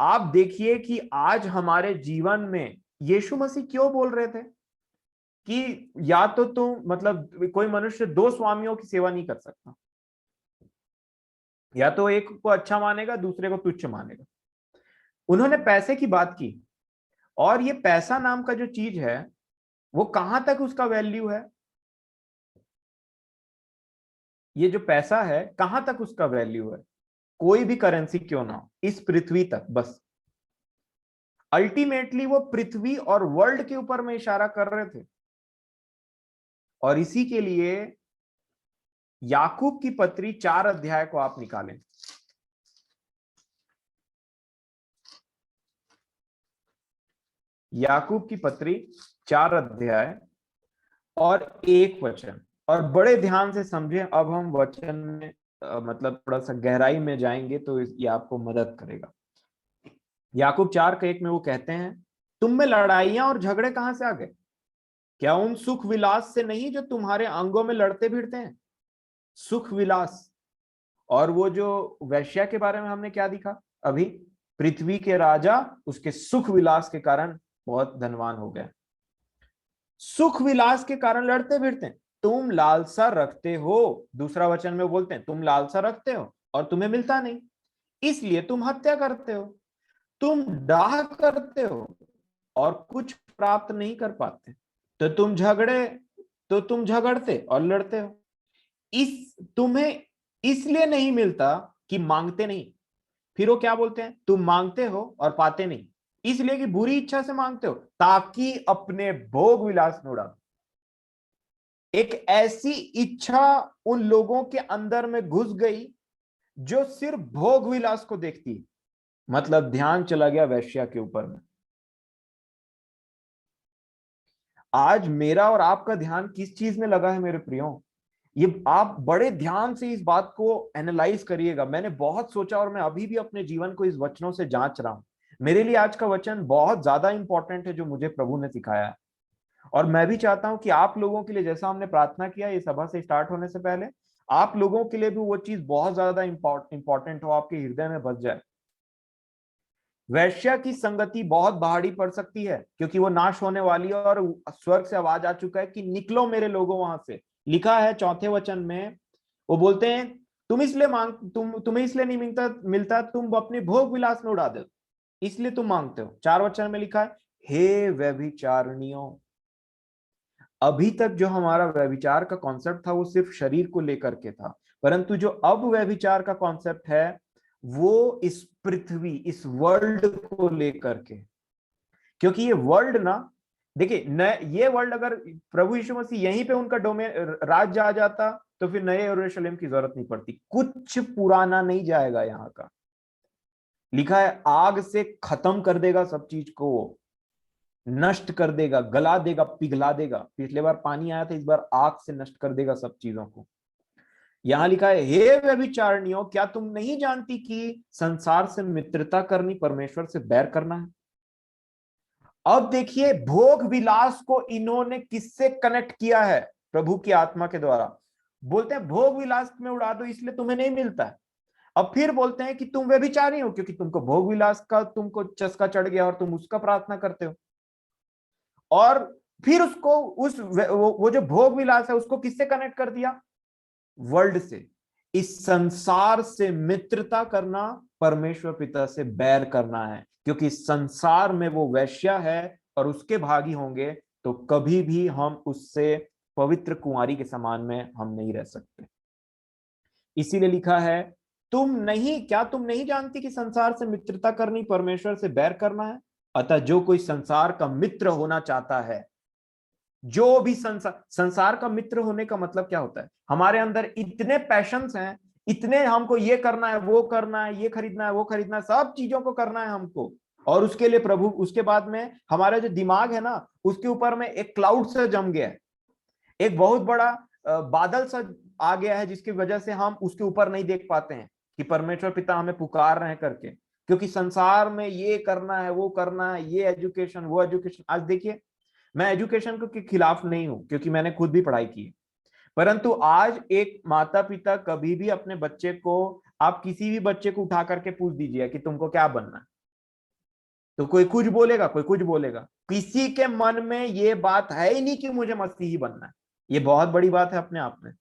S1: आप देखिए कि आज हमारे जीवन में यीशु मसीह क्यों बोल रहे थे कि या तो तुम मतलब कोई मनुष्य दो स्वामियों की सेवा नहीं कर सकता, या तो एक को अच्छा मानेगा दूसरे को तुच्छ मानेगा। उन्होंने पैसे की बात की, और ये पैसा नाम का जो चीज है वो कहां तक उसका वैल्यू है, ये जो पैसा है कहां तक उसका वैल्यू है, कोई भी करेंसी क्यों ना हो, इस पृथ्वी तक बस। अल्टीमेटली वो पृथ्वी और वर्ल्ड के ऊपर में इशारा कर रहे थे। और इसी के लिए याकूब की पत्री 4 अध्याय को आप निकालें। याकूब की पत्री 4 अध्याय और 1 वचन, और बड़े ध्यान से समझें। अब हम वचन में मतलब थोड़ा सा गहराई में जाएंगे तो ये आपको मदद करेगा। याकूब 4 के 1 में वो कहते हैं, तुम में लड़ाइयां और झगड़े कहां से आ गए? क्या उन सुख विलास से नहीं जो तुम्हारे अंगों में लड़ते भिड़ते हैं? सुख विलास। और वो जो वैश्या के बारे में हमने क्या दिखा अभी, पृथ्वी के राजा उसके सुख विलास के कारण बहुत धनवान हो गए। सुख विलास के कारण लड़ते भिड़ते हैं। तुम लालसा रखते हो, दूसरा वचन में बोलते हैं तुम लालसा रखते हो और तुम्हें मिलता नहीं, इसलिए तुम हत्या करते हो। तुम डाह करते हो और कुछ प्राप्त नहीं कर पाते, तो तुम झगड़ते और लड़ते हो। इस तुम्हें इसलिए नहीं मिलता कि मांगते नहीं। फिर वो क्या बोलते हैं, तुम मांगते हो और पाते नहीं, इसलिए कि बुरी इच्छा से मांगते हो ताकि अपने भोग विलास में उड़ा। एक ऐसी इच्छा उन लोगों के अंदर में घुस गई जो सिर्फ भोग विलास को देखती है। मतलब ध्यान चला गया वैश्या के ऊपर में। आज मेरा और आपका ध्यान किस चीज में लगा है मेरे प्रियो? ये आप बड़े ध्यान से इस बात को एनालाइज करिएगा। मैंने बहुत सोचा और मैं अभी भी अपने जीवन को इस वचनों से जांच रहा हूं। मेरे लिए आज का वचन बहुत ज्यादा इंपॉर्टेंट है जो मुझे प्रभु ने सिखाया है। और मैं भी चाहता हूं कि आप लोगों के लिए, जैसा हमने प्रार्थना किया ये सभा से स्टार्ट होने से पहले, आप लोगों के लिए भी वो चीज बहुत ज्यादा इंपॉर्टेंट हो, आपके हृदय में बस जाए। वैश्या की संगति बहुत पहाड़ी पड़ सकती है क्योंकि वो नाश होने वाली है, और स्वर्ग से आवाज आ चुका है कि निकलो मेरे लोगों वहां से। लिखा है 4 वचन में, वो बोलते हैं तुम्हें इसलिए नहीं मिलता तुम अपने भोग विलास में उड़ा दो, इसलिए तुम मांगते हो। 4 वचन में लिखा है, हे व्यभिचारिणियों। अभी तक जो हमारा व्यभिचार का कॉन्सेप्ट था वो सिर्फ शरीर को लेकर के था, परंतु जो अब व्यभिचार का कॉन्सेप्ट है वो इस पृथ्वी, इस वर्ल्ड को लेकर के। क्योंकि ये वर्ल्ड ना देखिए न, ये वर्ल्ड अगर प्रभु यीशु मसीह यहीं पे उनका डोमेन राज्य आ जाता तो फिर नए यरूशलेम की जरूरत नहीं पड़ती। कुछ पुराना नहीं जाएगा यहाँ का। लिखा है आग से खत्म कर देगा सब चीज को, नष्ट कर देगा, गला देगा, पिघला देगा। पिछले बार पानी आया था, इस बार आग से नष्ट कर देगा सब चीजों को। यहां लिखा है हे व्यभिचारिणियों, क्या तुम नहीं जानती कि संसार से मित्रता करनी परमेश्वर से बैर करना है। अब देखिए भोग विलास को इन्होंने किससे कनेक्ट किया है, प्रभु की आत्मा के द्वारा। बोलते हैं भोग विलास में उड़ा दो इसलिए तुम्हें नहीं मिलता है। अब फिर बोलते हैं कि तुम व्यभिचारी हो क्योंकि तुमको भोग विलास का तुमको चस्का चढ़ गया और तुम उसका प्रार्थना करते हो। और फिर उसको वो जो भोग विलास है उसको किससे कनेक्ट कर दिया, वर्ल्ड से। इस संसार से मित्रता करना परमेश्वर पिता से बैर करना है, क्योंकि संसार में वो वैश्या है और उसके भागी होंगे तो कभी भी हम उससे पवित्र कुंवारी के समान में हम नहीं रह सकते। इसीलिए लिखा है तुम नहीं जानती कि संसार से मित्रता करनी परमेश्वर से बैर करना है। अतः जो कोई संसार का मित्र होना चाहता है, जो भी संसार का मित्र होने का मतलब क्या होता है, हमारे अंदर इतने पैशंस हैं, इतने हमको ये करना है, वो करना है, ये खरीदना है, वो खरीदना है, सब चीजों को करना है हमको। और उसके लिए प्रभु, उसके बाद में हमारा जो दिमाग है ना उसके ऊपर में एक क्लाउड सा जम गया है, एक बहुत बड़ा बादल सा आ गया है, जिसकी वजह से हम उसके ऊपर नहीं देख पाते हैं कि परमेश्वर पिता हमें पुकार रहे हैं करके। क्योंकि संसार में ये करना है, वो करना है, ये एजुकेशन, वो एजुकेशन। आज देखिए मैं एजुकेशन के खिलाफ नहीं हूं क्योंकि मैंने खुद भी पढ़ाई की है, परंतु आज एक माता पिता कभी भी अपने बच्चे को, आप किसी भी बच्चे को उठा करके पूछ दीजिए कि तुमको क्या बनना है, तो कोई कुछ बोलेगा, कोई कुछ बोलेगा। किसी के मन में ये बात है ही नहीं कि मुझे मसीही बनना है। ये बहुत बड़ी बात है अपने आप में।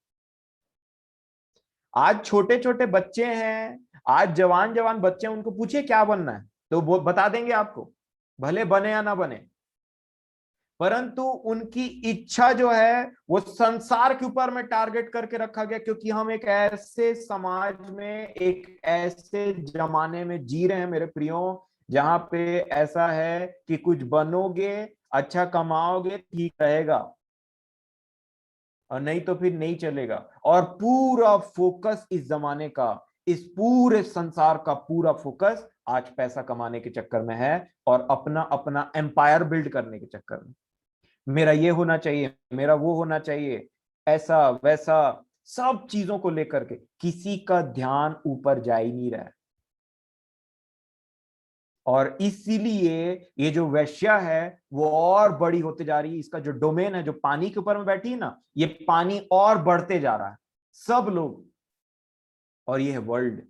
S1: आज छोटे छोटे बच्चे हैं, आज जवान जवान बच्चे हैं, उनको पूछिए क्या बनना है तो वो बता देंगे आपको, भले बने या ना बने। परंतु उनकी इच्छा जो है वो संसार के ऊपर में टारगेट करके रखा गया, क्योंकि हम एक ऐसे समाज में, एक ऐसे जमाने में जी रहे हैं मेरे प्रियो, जहां पे ऐसा है कि कुछ बनोगे, अच्छा कमाओगे, ठीक रहेगा, और नहीं तो फिर नहीं चलेगा। और पूरा फोकस इस जमाने का, इस पूरे संसार का पूरा फोकस आज पैसा कमाने के चक्कर में है और अपना अपना एम्पायर बिल्ड करने के चक्कर में। मेरा ये होना चाहिए, मेरा वो होना चाहिए, ऐसा वैसा, सब चीजों को लेकर के किसी का ध्यान ऊपर जा ही नहीं रहा है। और इसीलिए ये जो वैश्या है वो और बड़ी होते जा रही है। इसका जो डोमेन है, जो पानी के ऊपर में बैठी है ना, ये पानी और बढ़ते जा रहा है, सब लोग। और ये है वर्ल्ड।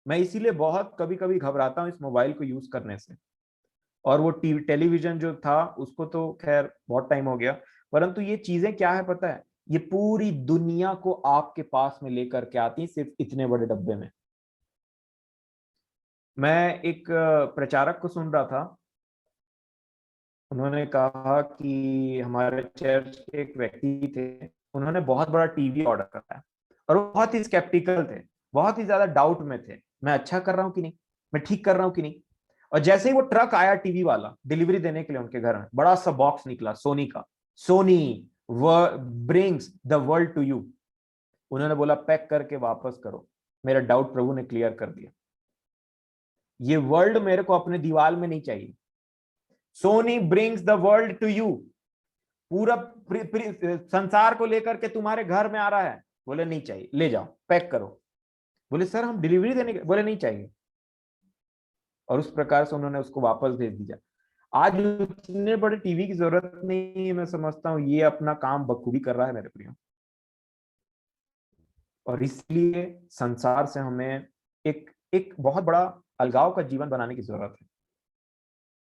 S1: मैं इसीलिए बहुत कभी कभी घबराता हूं इस मोबाइल को यूज करने से। और वो टीवी टेलीविजन जो था उसको तो खैर बहुत टाइम हो गया, परंतु ये चीजें क्या है पता है, ये पूरी दुनिया को आपके पास में लेकर के आती सिर्फ इतने बड़े डब्बे में। मैं एक प्रचारक को सुन रहा था, उन्होंने कहा कि हमारे चर्च के एक व्यक्ति थे, उन्होंने बहुत बड़ा टीवी ऑर्डर करा है और वो बहुत ही स्केप्टिकल थे, बहुत ही ज्यादा डाउट में थे, मैं अच्छा कर रहा हूँ कि नहीं, मैं ठीक कर रहा हूँ कि नहीं। और जैसे ही वो ट्रक आया टीवी वाला डिलीवरी देने के लिए उनके घर में, बड़ा सा बॉक्स निकला सोनी का, Sony brings the world to you. उन्होंने बोला पैक करके वापस करो, मेरा डाउट प्रभु ने क्लियर कर दिया। ये वर्ल्ड मेरे को अपने दीवार में नहीं चाहिए। Sony brings the world to you, पूरा संसार को लेकर के तुम्हारे घर में आ रहा है। बोले नहीं चाहिए, ले जाओ पैक करो। बोले सर हम डिलीवरी देने के, बोले नहीं चाहिए। और उस प्रकार से उन्होंने उसको वापस भेज दिया। आज उतने बड़े टीवी की जरूरत नहीं है, मैं समझता हूँ ये अपना काम बखूबी कर रहा है मेरे प्रियो। और इसलिए संसार से हमें एक एक बहुत बड़ा अलगाव का जीवन बनाने की जरूरत है।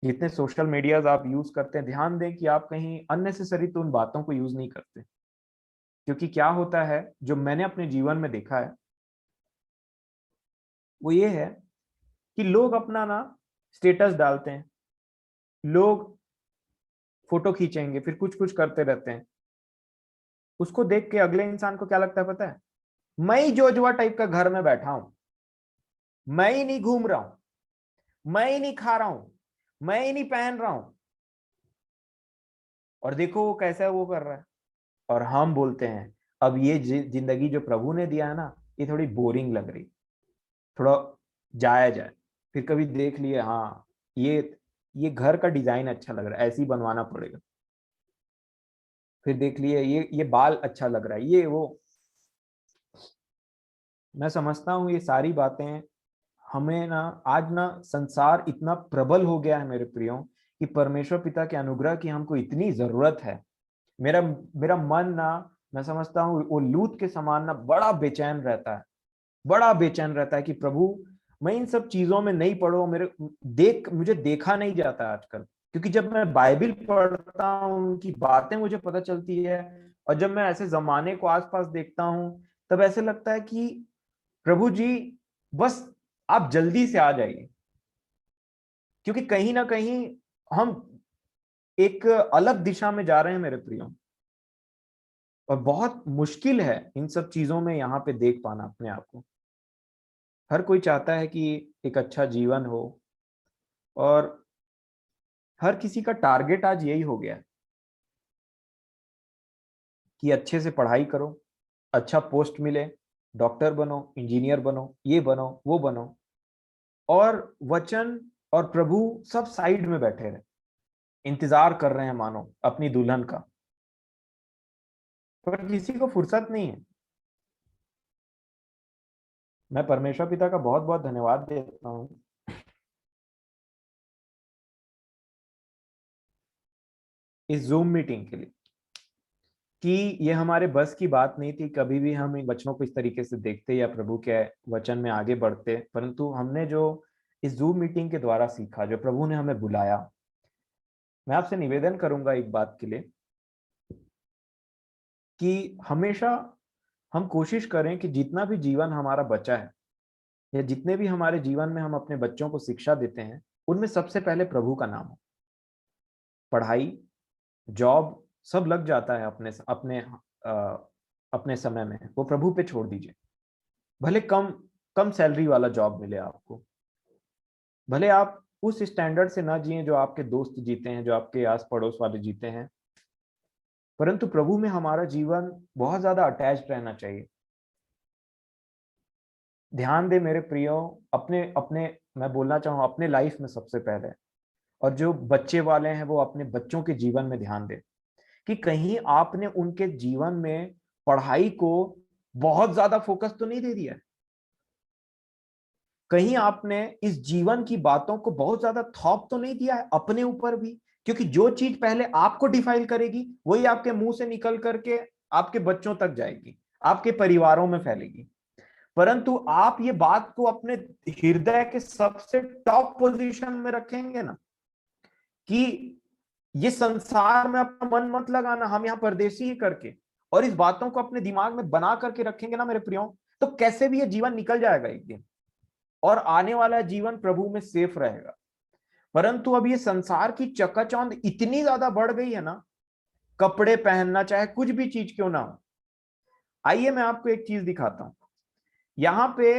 S1: जितने सोशल मीडियाज आप यूज करते हैं, ध्यान दें कि आप कहीं अननेसेसरी तो उन बातों को यूज नहीं करते। क्योंकि क्या होता है, जो मैंने अपने जीवन में देखा है वो ये है कि लोग अपना ना स्टेटस डालते हैं, लोग फोटो खींचेंगे, फिर कुछ कुछ करते रहते हैं। उसको देख के अगले इंसान को क्या लगता है पता है, मैं ही जोजुआ टाइप का घर में बैठा हूं, मैं ही नहीं घूम रहा हूं, मैं ही नहीं खा रहा हूं, मैं ही नहीं पहन रहा हूं, और देखो वो कैसा वो कर रहा है। और हम बोलते हैं अब ये जिंदगी जो प्रभु ने दिया है ना, ये थोड़ी बोरिंग लग रही, थोड़ा जाया जाए। फिर कभी देख लिए, हाँ ये घर का डिजाइन अच्छा लग रहा है, ऐसे ही बनवाना पड़ेगा। फिर देख लिए ये बाल अच्छा लग रहा है, ये वो। मैं समझता हूँ ये सारी बातें हमें ना, आज ना संसार इतना प्रबल हो गया है मेरे प्रियो, कि परमेश्वर पिता के अनुग्रह की हमको इतनी जरूरत है। मेरा मेरा मन ना, मैं समझता हूँ वो लूत के समान ना बड़ा बेचैन रहता है, बड़ा बेचैन रहता है कि प्रभु मैं इन सब चीजों में नहीं पढ़ो, मेरे मुझे देखा नहीं जाता आजकल। क्योंकि जब मैं बाइबल पढ़ता हूँ, उनकी बातें मुझे पता चलती है, और जब मैं ऐसे जमाने को आसपास देखता हूँ, तब ऐसे लगता है कि प्रभु जी बस आप जल्दी से आ जाइए। क्योंकि कहीं ना कहीं हम एक अलग दिशा में जा रहे हैं मेरे प्रियो, और बहुत मुश्किल है इन सब चीजों में यहाँ पे देख पाना अपने आप को। हर कोई चाहता है कि एक अच्छा जीवन हो, और हर किसी का टारगेट आज यही हो गया है कि अच्छे से पढ़ाई करो, अच्छा पोस्ट मिले, डॉक्टर बनो, इंजीनियर बनो, ये बनो वो बनो, और वचन और प्रभु सब साइड में बैठे रहे, इंतजार कर रहे हैं मानो अपनी दुल्हन का, पर किसी को फुर्सत नहीं है। मैं परमेश्वर पिता का बहुत बहुत धन्यवाद देता हूँ इस जूम मीटिंग के लिए, कि ये हमारे बस की बात नहीं थी कभी भी हम इन वचनों को इस तरीके से देखते या प्रभु के वचन में आगे बढ़ते, परंतु हमने जो इस जूम मीटिंग के द्वारा सीखा, जो प्रभु ने हमें बुलाया, मैं आपसे निवेदन करूंगा एक बात के लिए, कि हमेशा हम कोशिश करें कि जितना भी जीवन हमारा बचा है, या जितने भी हमारे जीवन में हम अपने बच्चों को शिक्षा देते हैं, उनमें सबसे पहले प्रभु का नाम हो। पढ़ाई, जॉब सब लग जाता है अपने अपने अपने समय में, वो प्रभु पे छोड़ दीजिए। भले कम कम सैलरी वाला जॉब मिले आपको, भले आप उस स्टैंडर्ड से ना जिए जो आपके दोस्त जीते हैं, जो आपके आस पड़ोस वाले जीते हैं, परंतु प्रभु में हमारा जीवन बहुत ज्यादा अटैच्ड रहना चाहिए। ध्यान दे मेरे प्रियो, अपने अपने मैं बोलना चाहूँ अपने लाइफ में सबसे पहले, और जो बच्चे वाले हैं वो अपने बच्चों के जीवन में ध्यान दे, कि कहीं आपने उनके जीवन में पढ़ाई को बहुत ज्यादा फोकस तो नहीं दे दिया है। कहीं आपने इस जीवन की बातों को बहुत ज्यादा थॉप तो नहीं दिया है अपने ऊपर भी। क्योंकि जो चीज पहले आपको डिफाइन करेगी, वही आपके मुंह से निकल करके आपके बच्चों तक जाएगी, आपके परिवारों में फैलेगी। परंतु आप ये बात को अपने हृदय के सबसे टॉप पोजीशन में रखेंगे ना, कि ये संसार में अपना मन मत लगाना, हम यहाँ परदेशी ही करके, और इस बातों को अपने दिमाग में बना करके रखेंगे ना मेरे प्रियो, तो कैसे भी ये जीवन निकल जाएगा एक दिन, और आने वाला जीवन प्रभु में सेफ रहेगा। परंतु अब ये संसार की चकाचौंध इतनी ज्यादा बढ़ गई है ना, कपड़े पहनना चाहे कुछ भी चीज क्यों ना हो। आइए मैं आपको एक चीज दिखाता हूं यहाँ पे।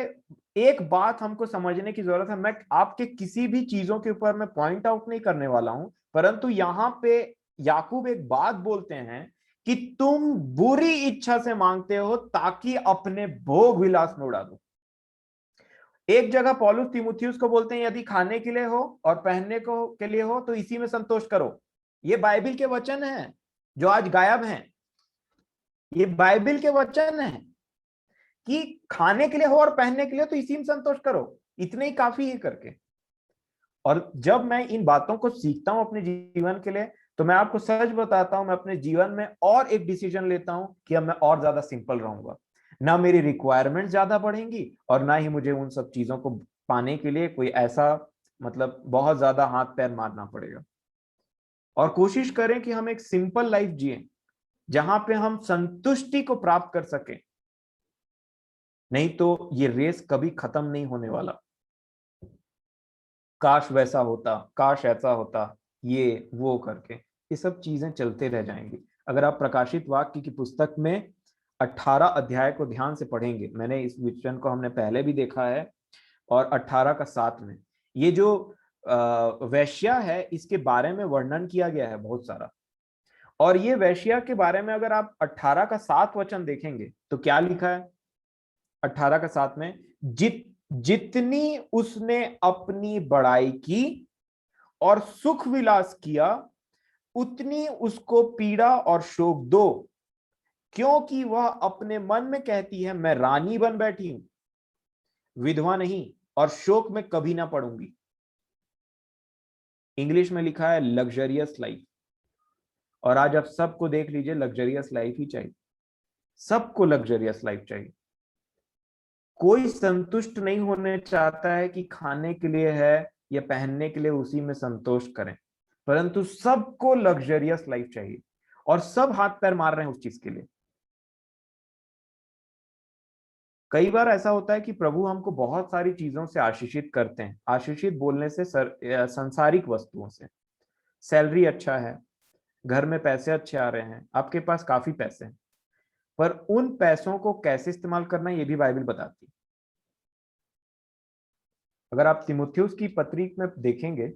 S1: एक बात हमको समझने की जरूरत है, मैं आपके किसी भी चीजों के ऊपर मैं पॉइंट आउट नहीं करने वाला हूं, परंतु यहाँ पे याकूब एक बात बोलते हैं कि तुम बुरी इच्छा से मांगते हो ताकि अपने भोग विलास में उड़ा दो। एक जगह पौलुस तीमुथियुस को बोलते हैं यदि खाने के लिए हो और पहनने को के लिए हो तो इसी में संतोष करो। ये बाइबल के वचन हैं जो आज गायब हैं। ये बाइबल के वचन हैं कि खाने के लिए हो और पहनने के लिए तो इसी में संतोष करो, इतने ही काफी है करके। और जब मैं इन बातों को सीखता हूं अपने जीवन के लिए, तो मैं आपको सच बताता हूं, मैं अपने जीवन में और एक डिसीजन लेता हूं कि अब मैं और ज्यादा सिंपल रहूंगा। ना मेरी रिक्वायरमेंट ज्यादा बढ़ेंगी, और ना ही मुझे उन सब चीजों को पाने के लिए कोई ऐसा मतलब बहुत ज्यादा हाथ पैर मारना पड़ेगा। और कोशिश करें कि हम एक सिंपल लाइफ जिए, जहां पे हम संतुष्टि को प्राप्त कर सके। नहीं तो ये रेस कभी खत्म नहीं होने वाला। काश वैसा होता, काश ऐसा होता, ये वो करके ये सब चीजें चलते रह जाएंगी। अगर आप प्रकाशित वाक्य की पुस्तक में 18 अध्याय को ध्यान से पढ़ेंगे, मैंने इस विचरण को हमने पहले भी देखा है, और 18 का 7 में ये जो वैश्या है इसके बारे में वर्णन किया गया है बहुत सारा। और ये वैश्या के बारे में अगर आप 18 का 7 वचन देखेंगे तो क्या लिखा है 18 का 7 में, जितनी उसने अपनी बड़ाई की और सुख विलास किया, उतनी उसको पीड़ा और शोक दो, क्योंकि वह अपने मन में कहती है मैं रानी बन बैठी हूं, विधवा नहीं, और शोक में कभी ना पड़ूंगी। इंग्लिश में लिखा है लग्जरियस लाइफ। और आज आप सबको देख लीजिए, लग्जरियस लाइफ ही चाहिए, सबको लग्जरियस लाइफ चाहिए। कोई संतुष्ट नहीं होने चाहता है कि खाने के लिए है या पहनने के लिए उसी में संतोष करें, परंतु सबको लग्जरियस लाइफ चाहिए और सब हाथ पैर मार रहे हैं उस चीज के लिए। कई बार ऐसा होता है कि प्रभु हमको बहुत सारी चीजों से आशीषित करते हैं। आशीषित बोलने से संसारिक वस्तुओं से। सैलरी अच्छा है, घर में पैसे अच्छे आ रहे हैं, आपके पास काफी पैसे हैं, पर उन पैसों को कैसे इस्तेमाल करना है ये भी बाइबल बताती है। अगर आप तीमुथियुस की पत्री में देखेंगे,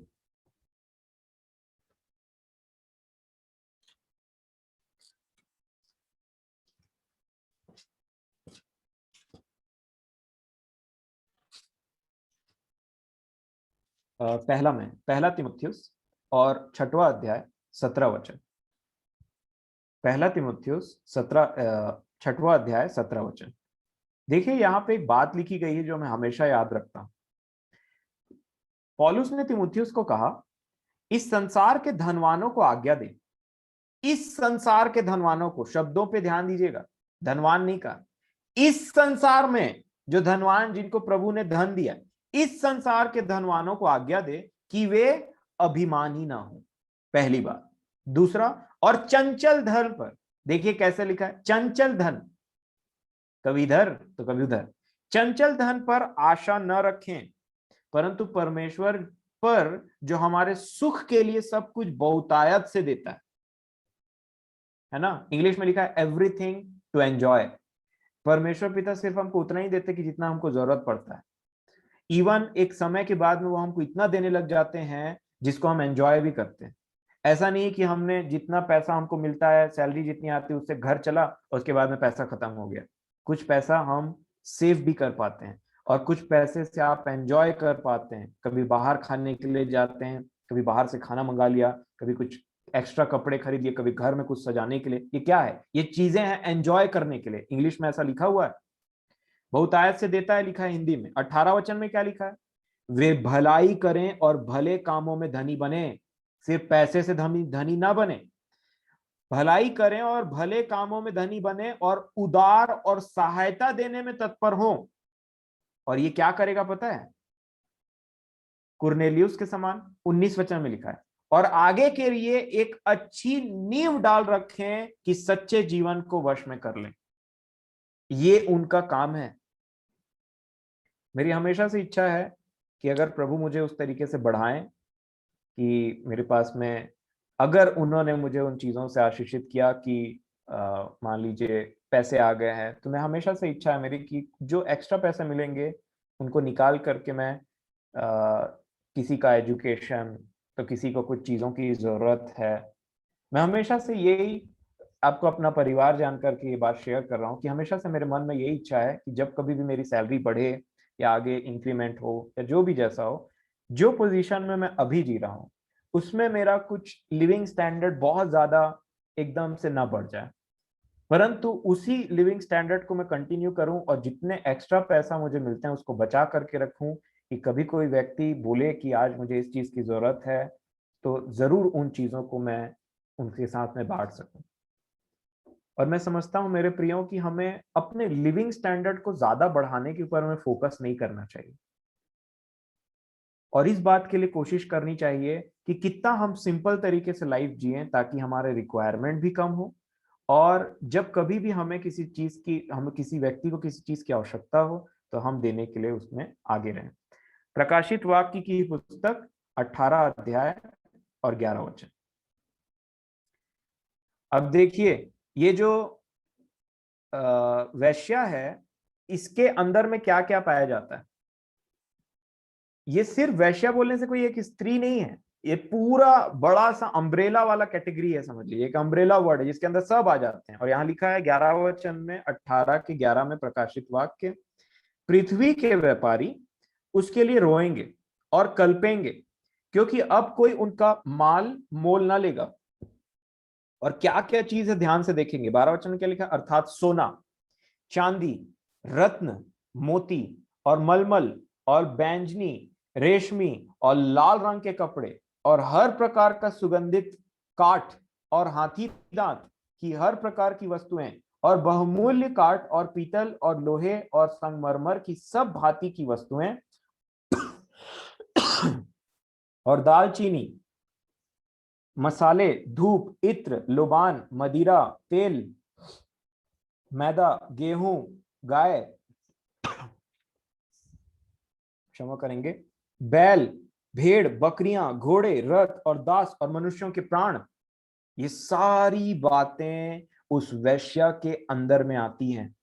S1: पहला तीमुथियुस और 6वां अध्याय 17 वचन। पहला तीमुथियुस 6वां अध्याय 17 वचन। देखिए यहाँ पे एक बात लिखी गई है जो मैं हमेशा याद रखता हूं। पौलुस ने तीमुथियुस को कहा, इस संसार के धनवानों को आज्ञा दे। इस संसार के धनवानों को, शब्दों पे ध्यान दीजिएगा, धनवान नहीं कहा। इस संसार में जो धनवान, जिनको प्रभु ने धन दिया, इस संसार के धनवानों को आज्ञा दे कि वे अभिमानी ना हो, पहली बात। दूसरा, और चंचल धन पर, देखिए कैसे लिखा है, चंचल धन, कभी इधर तो कभी उधर, चंचल धन पर आशा न रखें, परंतु परमेश्वर पर जो हमारे सुख के लिए सब कुछ बहुतायत से देता है ना। इंग्लिश में लिखा है एवरीथिंग टू एंजॉय। परमेश्वर पिता सिर्फ हमको उतना ही देते कि जितना हमको जरूरत पड़ता है। इवन एक समय के बाद में वो हमको इतना देने लग जाते हैं जिसको हम एंजॉय भी करते हैं। ऐसा नहीं है कि हमने जितना पैसा हमको मिलता है, सैलरी जितनी आती है उससे घर चला और उसके बाद में पैसा खत्म हो गया। कुछ पैसा हम सेव भी कर पाते हैं और कुछ पैसे से आप एंजॉय कर पाते हैं। कभी बाहर खाने के लिए जाते हैं, कभी बाहर से खाना मंगा लिया, कभी कुछ एक्स्ट्रा कपड़े खरीद लिए, कभी घर में कुछ सजाने के लिए। ये क्या है? ये चीजें हैं एंजॉय करने के लिए। इंग्लिश में ऐसा लिखा हुआ है, बहुतायत से देता है, लिखा है हिंदी में। 18 वचन में क्या लिखा है? वे भलाई करें और भले कामों में धनी बने। सिर्फ पैसे से धनी धनी ना बने, भलाई करें और भले कामों में धनी बने और उदार और सहायता देने में तत्पर हो। और ये क्या करेगा पता है? कुरनेलियुस के समान 19 वचन में लिखा है, और आगे के लिए एक अच्छी नींव डाल रखें कि सच्चे जीवन को वश में कर लें। ये उनका काम है। मेरी हमेशा से इच्छा है कि अगर प्रभु मुझे उस तरीके से बढ़ाएं कि मेरे पास में, अगर उन्होंने मुझे उन चीज़ों से आशीषित किया कि मान लीजिए पैसे आ गए हैं, तो मैं हमेशा से इच्छा है मेरी कि जो एक्स्ट्रा पैसे मिलेंगे उनको निकाल करके मैं किसी का एजुकेशन, तो किसी को कुछ चीज़ों की ज़रूरत है। मैं हमेशा से यही, आपको अपना परिवार जानकर के ये बात शेयर कर रहा हूँ कि हमेशा से मेरे मन में यही इच्छा है कि जब कभी भी मेरी सैलरी बढ़े या आगे इंक्रीमेंट हो या जो भी जैसा हो, जो पोजीशन में मैं अभी जी रहा हूँ उसमें मेरा कुछ लिविंग स्टैंडर्ड बहुत ज्यादा एकदम से ना बढ़ जाए, परंतु उसी लिविंग स्टैंडर्ड को मैं कंटिन्यू करूं और जितने एक्स्ट्रा पैसा मुझे मिलते हैं उसको बचा करके रखूं कि कभी कोई व्यक्ति बोले कि आज मुझे इस चीज की जरूरत है तो जरूर उन चीजों को मैं उनके साथ में बांट सकूं। और मैं समझता हूं मेरे प्रियो कि हमें अपने लिविंग स्टैंडर्ड को ज्यादा बढ़ाने के ऊपर हमें फोकस नहीं करना चाहिए, और इस बात के लिए कोशिश करनी चाहिए कि कितना हम सिंपल तरीके से लाइफ जिएं ताकि हमारे रिक्वायरमेंट भी कम हो, और जब कभी भी हमें किसी चीज की, हमें किसी व्यक्ति को किसी चीज की आवश्यकता हो तो हम देने के लिए उसमें आगे रहें। प्रकाशित वाक्य की पुस्तक 18 अध्याय और 11 वचन। अब देखिए, ये जो वैश्या है, इसके अंदर में क्या क्या पाया जाता है। ये सिर्फ वैश्या बोलने से कोई एक स्त्री नहीं है, ये पूरा बड़ा सा अम्ब्रेला वाला कैटेगरी है, समझ लीजिए एक अम्ब्रेला वर्ड है जिसके अंदर सब आ जाते हैं। और यहाँ लिखा है 11 वचन में 18 के 11 में प्रकाशित वाक्य, पृथ्वी के व्यापारी उसके लिए रोएंगे और कल्पेंगे, क्योंकि अब कोई उनका माल मोल ना लेगा। और क्या क्या चीज है ध्यान से देखेंगे, 12 वचन में क्या लिखा, अर्थात सोना, चांदी, रत्न, मोती और मलमल और बैंजनी, रेशमी और लाल रंग के कपड़े और हर प्रकार का सुगंधित काठ और हाथी दांत की हर प्रकार की वस्तुएं और बहुमूल्य काठ और पीतल और लोहे और संगमरमर की सब भांति की वस्तुएं और दालचीनी, मसाले, धूप, इत्र, लोबान, मदिरा, तेल, मैदा, गेहूं, गाय, क्षमा करेंगे, बैल, भेड़, बकरियां, घोड़े, रथ और दास और मनुष्यों के प्राण, ये सारी बातें उस वैश्या के अंदर में आती हैं।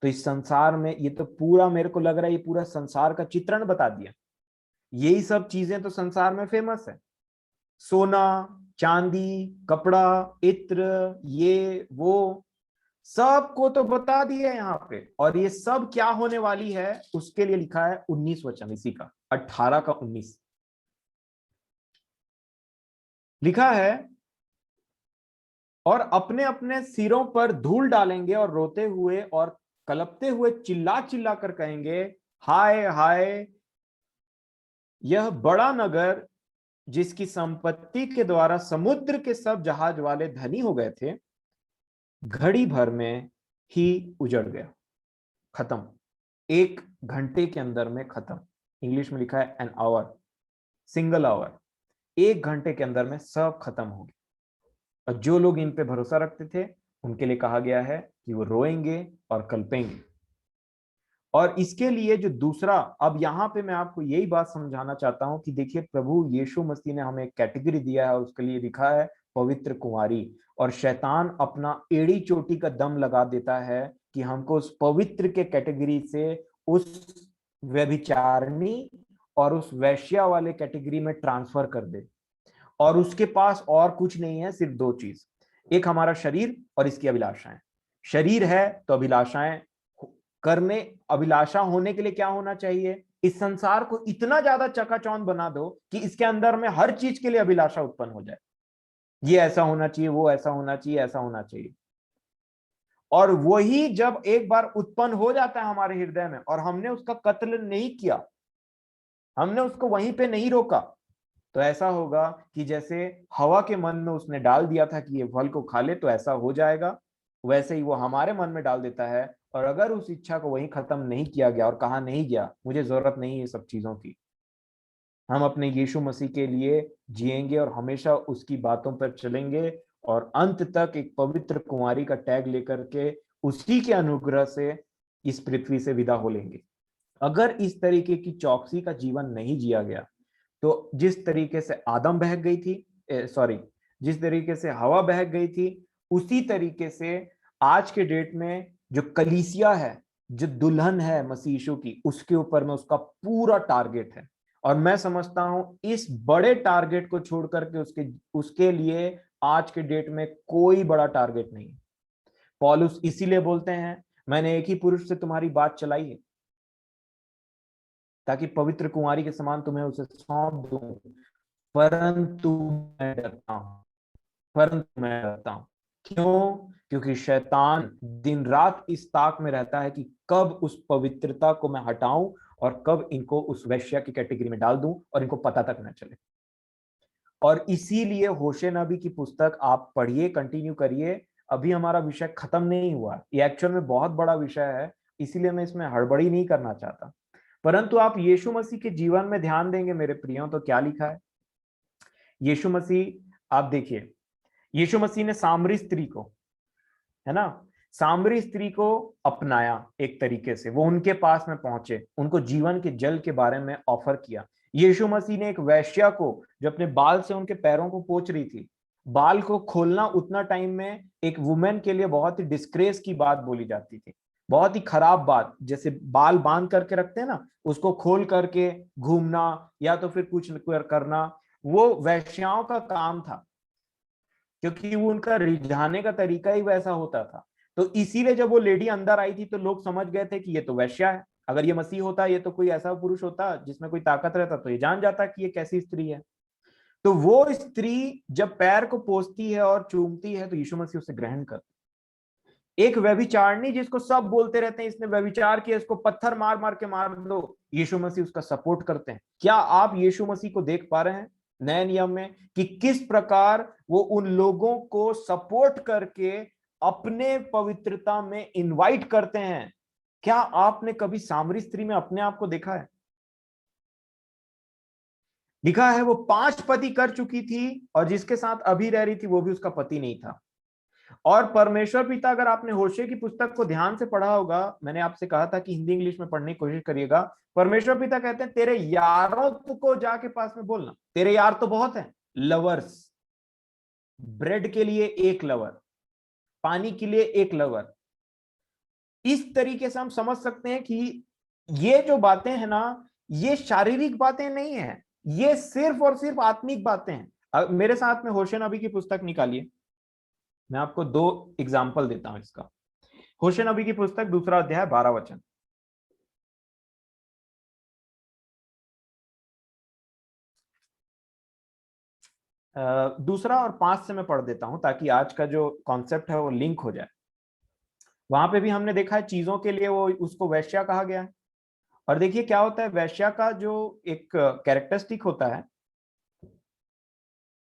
S1: तो इस संसार में ये तो पूरा, मेरे को लग रहा है ये पूरा संसार का चित्रण बता दिया। यही सब चीजें तो संसार में फेमस है, सोना, चांदी, कपड़ा, इत्र, ये वो सबको तो बता दिया यहाँ पे। और ये सब क्या होने वाली है उसके लिए लिखा है 19 वचन, इसी का 18 का 19 लिखा है, और अपने अपने सिरों पर धूल डालेंगे और रोते हुए और कलपते हुए चिल्ला चिल्ला कर कहेंगे, हाय हाय, यह बड़ा नगर जिसकी संपत्ति के द्वारा समुद्र के सब जहाज वाले धनी हो गए थे, घड़ी भर में ही उजड़ गया, खत्म, 1 घंटे के अंदर में खत्म। इंग्लिश में लिखा है एन आवर, सिंगल आवर, 1 घंटे के अंदर में सब खत्म हो गया। और जो लोग इन पे भरोसा रखते थे उनके लिए कहा गया है कि वो रोएंगे और कल्पेंगे। और इसके लिए जो दूसरा, अब यहाँ पे मैं आपको यही बात समझाना चाहता हूं कि देखिए प्रभु यीशु मसीह ने हमें एक कैटेगरी दिया है, उसके लिए लिखा है पवित्र कुमारी। और शैतान अपना एड़ी चोटी का दम लगा देता है कि हमको उस पवित्र के कैटेगरी से उस व्यभिचारिणी और उस वैश्या वाले कैटेगरी में ट्रांसफर कर दे। और उसके पास और कुछ नहीं है, सिर्फ 2 चीज, एक हमारा शरीर और इसकी अभिलाषाएं। शरीर है तो अभिलाषाएं करने, अभिलाषा होने के लिए क्या होना चाहिए, इस संसार को इतना ज्यादा चकाचौंध बना दो कि इसके अंदर में हर चीज के लिए अभिलाषा उत्पन्न हो जाए, ये ऐसा होना चाहिए, वो ऐसा होना चाहिए, ऐसा होना चाहिए। और वही जब एक बार उत्पन्न हो जाता है हमारे हृदय में और हमने उसका कत्ल नहीं किया, हमने उसको वहीं पे नहीं रोका, तो ऐसा होगा कि जैसे हवा के मन में उसने डाल दिया था कि ये फल को खा ले तो ऐसा हो जाएगा, वैसे ही वो हमारे मन में डाल देता है। और अगर उस इच्छा को वहीं खत्म नहीं किया गया और कहा नहीं गया मुझे जरूरत नहीं है ये सब चीजों की, हम अपने यीशु मसीह के लिए जिएंगे और हमेशा उसकी बातों पर चलेंगे और अंत तक एक पवित्र कुंवारी का टैग लेकर के उसी के अनुग्रह से इस पृथ्वी से विदा हो लेंगे। अगर इस तरीके की चौकसी का जीवन नहीं जिया गया तो जिस तरीके से आदम बहक गई थी, सॉरी, जिस तरीके से हवा बहक गई थी, उसी तरीके से आज के डेट में जो कलीसिया है, जो दुल्हन है मसीह यीशु की, उसके ऊपर में उसका पूरा टारगेट है। और मैं समझता हूं इस बड़े टारगेट को छोड़ करके उसके उसके लिए आज के डेट में कोई बड़ा टारगेट नहीं है। पौलुस इसीलिए बोलते हैं, मैंने एक ही पुरुष से तुम्हारी बात चलाई है ताकि पवित्र कुंवारी के समान तुम्हें उसे सौंप दूं, परंतु मैं डरता हूं, परंतु मैं डरता हूं। क्यों? क्योंकि शैतान दिन रात इस ताक में रहता है कि कब उस पवित्रता को मैं हटाऊं और कब इनको उस वैश्या की कैटेगरी में डाल दूं और इनको पता तक न चले। और इसीलिए होशे नबी की पुस्तक आप पढ़िए, कंटिन्यू करिए। अभी हमारा विषय खत्म नहीं हुआ, ये एक्चुअल में बहुत बड़ा विषय है, इसीलिए मैं इसमें हड़बड़ी नहीं करना चाहता। परंतु आप यीशु मसीह के जीवन में ध्यान देंगे मेरे प्रियो, तो क्या लिखा है यीशु मसीह, आप देखिए यीशु मसीह ने सामरी स्त्री को, है ना, सामरी स्त्री को अपनाया एक तरीके से, वो उनके पास में पहुंचे, उनको जीवन के जल के बारे में ऑफर किया। यीशु मसीह ने एक वैश्या को जो अपने बाल से उनके पैरों को पोंछ रही थी, बाल को खोलना उतना टाइम में एक वुमेन के लिए बहुत ही डिस्ग्रेस की बात बोली जाती थी, बहुत ही खराब बात। जैसे बाल बांध करके रखते हैं ना, उसको खोल करके घूमना या तो फिर कुछ करना, वो वैश्याओं का काम था, क्योंकि वो उनका रिझाने का तरीका ही वैसा होता था। तो इसीलिए जब वो लेडी अंदर आई थी तो लोग समझ गए थे कि ये तो वैश्या है। अगर ये मसीह होता, ये तो कोई ऐसा पुरुष होता जिसमें कोई ताकत रहता, तो ये जान जाता कि ये कैसी स्त्री है। तो वो स्त्री जब पैर को पोंछती है और चूमती है तो यीशु मसीह उसे ग्रहण करते। एक व्यभिचारिणी जिसको सब बोलते रहते हैं इसने व्यभिचार किया, इसको पत्थर मार मार के मार दो, यीशु मसीह उसका सपोर्ट करते हैं। क्या आप यीशु मसीह को देख पा रहे हैं नए नियम में कि किस प्रकार वो उन लोगों को सपोर्ट करके अपने पवित्रता में इनवाइट करते हैं? क्या आपने कभी सामरी स्त्री में अपने आप को देखा है? लिखा है वो 5 पति कर चुकी थी और जिसके साथ अभी रह रही थी वो भी उसका पति नहीं था। और परमेश्वर पिता, अगर आपने होशे की पुस्तक को ध्यान से पढ़ा होगा, मैंने आपसे कहा था कि हिंदी इंग्लिश में पढ़ने की कोशिश करिएगा। परमेश्वर पिता कहते हैं तेरे यारों को जाके पास में बोलना। तेरे यार तो बहुत हैं, लवर्स। ब्रेड के लिए एक लवर, पानी के लिए एक लवर। इस तरीके से हम समझ सकते हैं कि ये जो बातें हैं ना, ये शारीरिक बातें नहीं है, ये सिर्फ और सिर्फ आत्मिक बातें हैं। मेरे साथ में होशे नबी की पुस्तक निकालिए, मैं आपको 2 एग्जाम्पल देता हूं इसका। होशे नबी की पुस्तक 2 अध्याय 12 वचन। दूसरा और 5 से मैं पढ़ देता हूं ताकि आज का जो कॉन्सेप्ट है वो लिंक हो जाए। वहां पे भी हमने देखा है चीजों के लिए वो उसको वैश्या कहा गया है। और देखिए क्या होता है, वैश्या का जो एक कैरेक्टरिस्टिक होता है,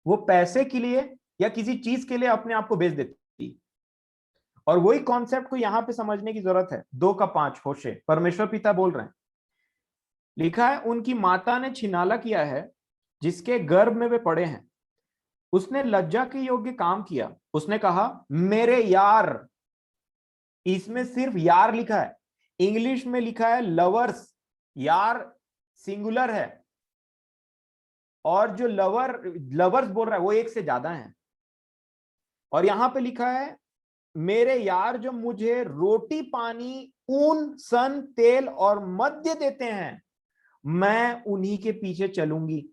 S1: वो पैसे के लिए या किसी चीज के लिए अपने आप को बेच देती। और वही कॉन्सेप्ट को यहां पे समझने की जरूरत है। 2:5 होशे, परमेश्वर पिता बोल रहे हैं। लिखा है उनकी माता ने छिनाला किया है जिसके गर्भ में वे पड़े हैं। उसने लज्जा के योग्य काम किया। उसने कहा मेरे यार, इसमें सिर्फ यार लिखा है, इंग्लिश में लिखा है लवर्स। यार सिंगुलर है, और जो लवर्स बोल रहा है वो एक से ज्यादा है। और यहां पे लिखा है मेरे यार जो मुझे रोटी पानी ऊन सन तेल और मद्य देते हैं, मैं उन्हीं के पीछे चलूंगी।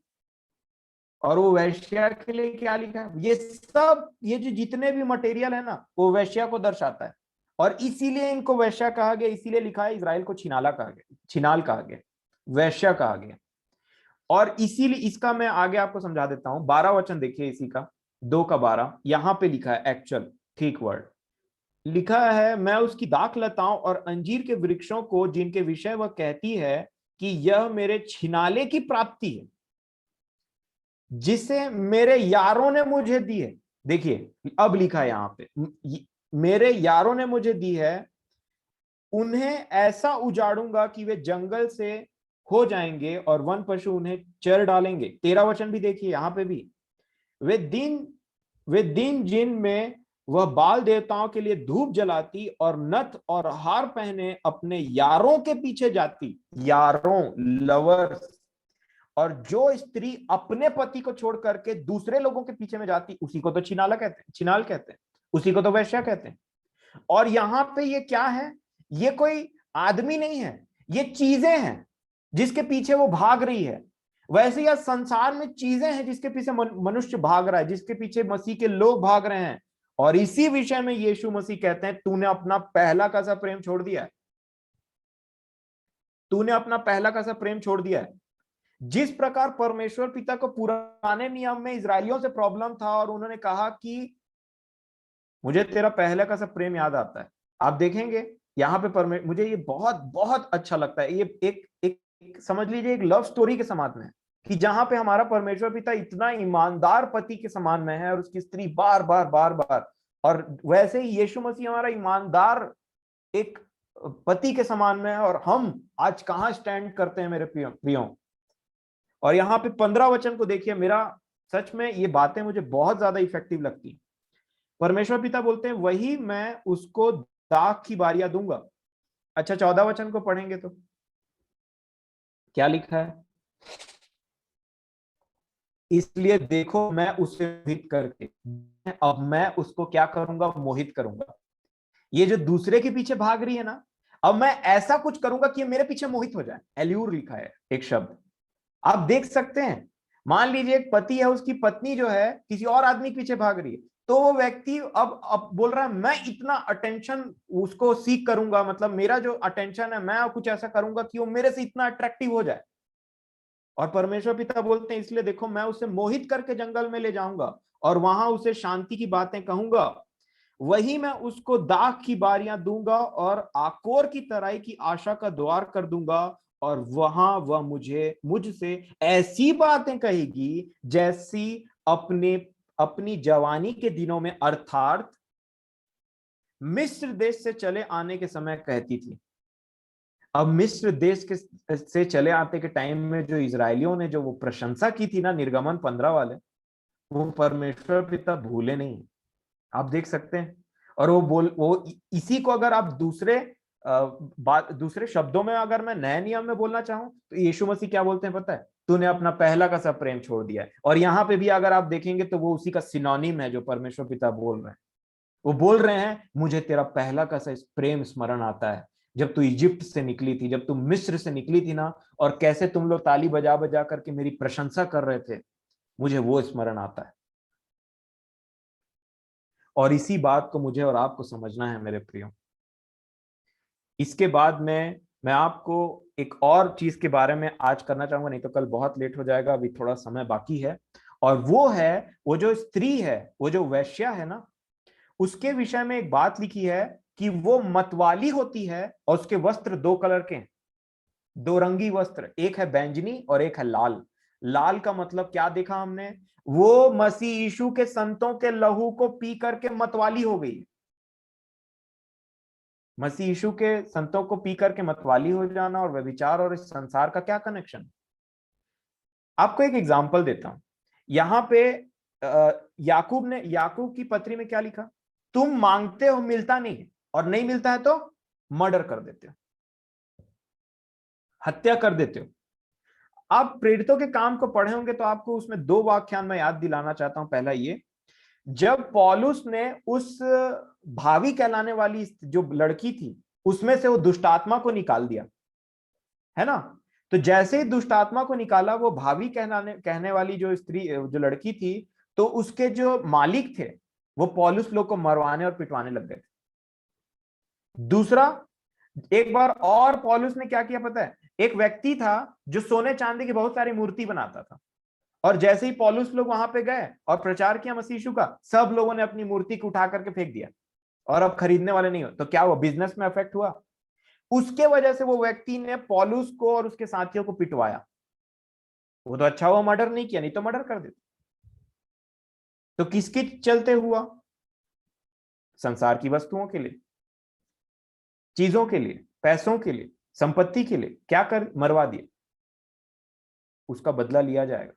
S1: और वो वैश्या के लिए क्या लिखा है, ये सब, ये जो जितने भी मटेरियल है ना, वो वैश्या को दर्शाता है। और इसीलिए इनको वैश्या कहा गया, इसीलिए लिखा है इजराइल को छिनाला कहा गया, छिनाल कहा गया, वैश्या कहा गया। और इसीलिए इसका मैं आगे आपको समझा देता हूं। 12 वचन देखिए इसी का, 2:12, यहां पे लिखा है एक्चुअल ठीक वर्ड। लिखा है मैं उसकी दाख लताओं और अंजीर के वृक्षों को, जिनके विषय वह कहती है कि यह मेरे छिनाले की प्राप्ति है, जिसे मेरे यारों ने मुझे दी है। देखिए अब लिखा है यहां पे, मेरे यारों ने मुझे दी है, उन्हें ऐसा उजाड़ूंगा कि वे जंगल से हो जाएंगे और वन पशु उन्हें चर डालेंगे। 13 वचन भी देखिए यहां पे भी, वे दिन जिनमें वह बाल देवताओं के लिए धूप जलाती और नथ और हार पहने अपने यारों के पीछे जाती। यारों, लवर्स। और जो स्त्री अपने पति को छोड़ करके दूसरे लोगों के पीछे में जाती, उसी को तो छिनाला कहते हैं, छिनाल कहते हैं, उसी को तो वैश्या कहते हैं। और यहां पे ये क्या है, ये कोई आदमी नहीं है, ये चीजें हैं जिसके पीछे वो भाग रही है। वैसे यह संसार में चीजें हैं जिसके पीछे मनुष्य भाग रहा है, जिसके पीछे मसीह के लोग भाग रहे हैं। और इसी विषय में यीशु मसीह कहते हैं तूने अपना पहला का सा प्रेम छोड़ दिया है, तूने अपना पहला का सा प्रेम छोड़ दिया है। जिस प्रकार परमेश्वर पिता को पुराने नियम में इजराइलियों से प्रॉब्लम था और उन्होंने कहा कि मुझे तेरा पहले का सब प्रेम याद आता है, आप देखेंगे यहाँ पे मुझे ये बहुत बहुत अच्छा लगता है। ये एक समझ लीजिए एक लव स्टोरी के समान में है, कि जहां पे हमारा परमेश्वर पिता इतना ईमानदार पति के समान में है और उसकी स्त्री बार बार बार बार, और वैसे ही यीशु मसीह हमारा ईमानदार एक पति के समान में है। और हम आज कहाँ स्टैंड करते हैं मेरे प्रियो। और यहाँ पे 15 वचन को देखिए, मेरा सच में ये बातें मुझे बहुत ज्यादा इफेक्टिव लगती। परमेश्वर पिता बोलते हैं वही मैं उसको दाख की बारियां दूंगा। अच्छा 14 वचन को पढ़ेंगे तो क्या लिखा है, इसलिए देखो मैं उसे मोहित करके, अब मैं उसको क्या करूंगा, मोहित करूंगा। ये जो दूसरे के पीछे भाग रही है ना, अब मैं ऐसा कुछ करूंगा कि ये मेरे पीछे मोहित हो जाए। एल्यूर लिखा है एक शब्द, आप देख सकते हैं। मान लीजिए एक पति है, उसकी पत्नी जो है किसी और आदमी के पीछे भाग रही है, तो वो व्यक्ति अब बोल रहा है मैं इतना अटेंशन उसको सीख करूंगा, मतलब मेरा जो अटेंशन है मैं कुछ ऐसा करूंगा कि वो मेरे से इतना अट्रैक्टिव हो जाए। और परमेश्वर पिता बोलते हैं इसलिए देखो मैं उसे मोहित करके जंगल में ले जाऊंगा और वहां उसे शांति की बातें कहूंगा, वही मैं उसको दाख की बारियां दूंगा और आकोर की तराई की आशा का द्वार कर दूंगा, और वहां वह मुझसे ऐसी बातें कहेगी जैसी अपने अपनी जवानी के दिनों में अर्थात मिस्र देश से चले आने के समय कहती थी। अब मिस्र देश के से चले आते के टाइम में जो इजरायलियों ने जो वो प्रशंसा की थी ना, निर्गमन 15 वाले, वो परमेश्वर पिता भूले नहीं। आप देख सकते हैं। और वो इसी को अगर आप दूसरे शब्दों में अगर मैं नए नियम में बोलना चाहूं तो यीशु मसीह क्या बोलते हैं पता है? तूने अपना पहला का सा प्रेम छोड़ दिया है। और यहाँ पे भी अगर आप देखेंगे तो वो उसी का सिनोनिम है जो परमेश्वर पिता बोल रहे हैं। वो बोल रहे हैं मुझे तेरा पहला का सा प्रेम स्मरण आता है, जब तू इजिप्ट से निकली थी, जब तू मिस्र से निकली थी ना, और कैसे तुम लोग ताली बजा बजा करके मेरी प्रशंसा कर रहे थे, मुझे वो स्मरण आता है। और इसी बात को मुझे और आपको समझना है मेरे प्रियो। इसके बाद में मैं आपको एक और चीज के बारे में आज करना चाहूंगा, नहीं तो कल बहुत लेट हो जाएगा, अभी थोड़ा समय बाकी है। और वो है, वो जो स्त्री है, वो जो वैश्या है ना, उसके विषय में एक बात लिखी है कि वो मतवाली होती है और उसके वस्त्र दो कलर के हैं, दो रंगी वस्त्र, एक है बैंजनी और एक है लाल। लाल का मतलब क्या देखा हमने? वो मसीह यीशु के संतों के लहू को पी करके मतवाली हो गई। मसीह यीशु के संतों को पी करके मतवाली हो जाना और व्यभिचार और इस संसार का क्या कनेक्शन? आपको एक एग्जांपल देता हूं। यहां पे याकूब की पत्री में क्या लिखा? तुम मांगते हो मिलता नहीं है, और नहीं मिलता है तो मर्डर कर देते हो, हत्या कर देते हो। आप प्रेरितों के काम को पढ़े होंगे तो आपको उसमें दो वाक्यान मैं याद दिलाना चाहता हूं। पहला ये, जब पौलुस ने उस भावी कहलाने वाली जो लड़की थी उसमें से वो दुष्टात्मा को निकाल दिया, है ना? तो जैसे ही दुष्टात्मा को निकाला, वो भावी कहने वाली जो स्त्री, जो लड़की थी, तो उसके जो मालिक थे वो पौलुस लोग को मरवाने और पिटवाने लग गए। दूसरा, एक बार और पौलुस ने क्या किया पता है? एक व्यक्ति था जो सोने चांदी की बहुत सारी मूर्ति बनाता था, और जैसे ही पौलुस लोग वहां पे गए और प्रचार किया मसीह यीशु का, सब लोगों ने अपनी मूर्ति को उठा करके फेंक दिया, और अब खरीदने वाले नहीं हो। तो क्या हुआ? बिजनेस में अफेक्ट हुआ। उसके वजह से वो व्यक्ति ने पौलुस को और उसके साथियों को पिटवाया। वो तो अच्छा हुआ मर्डर नहीं किया, नहीं तो मर्डर कर देते। तो किसके चलते हुआ? संसार की वस्तुओं के लिए, चीजों के लिए, पैसों के लिए, संपत्ति के लिए क्या कर मरवा दिया। उसका बदला लिया जाएगा।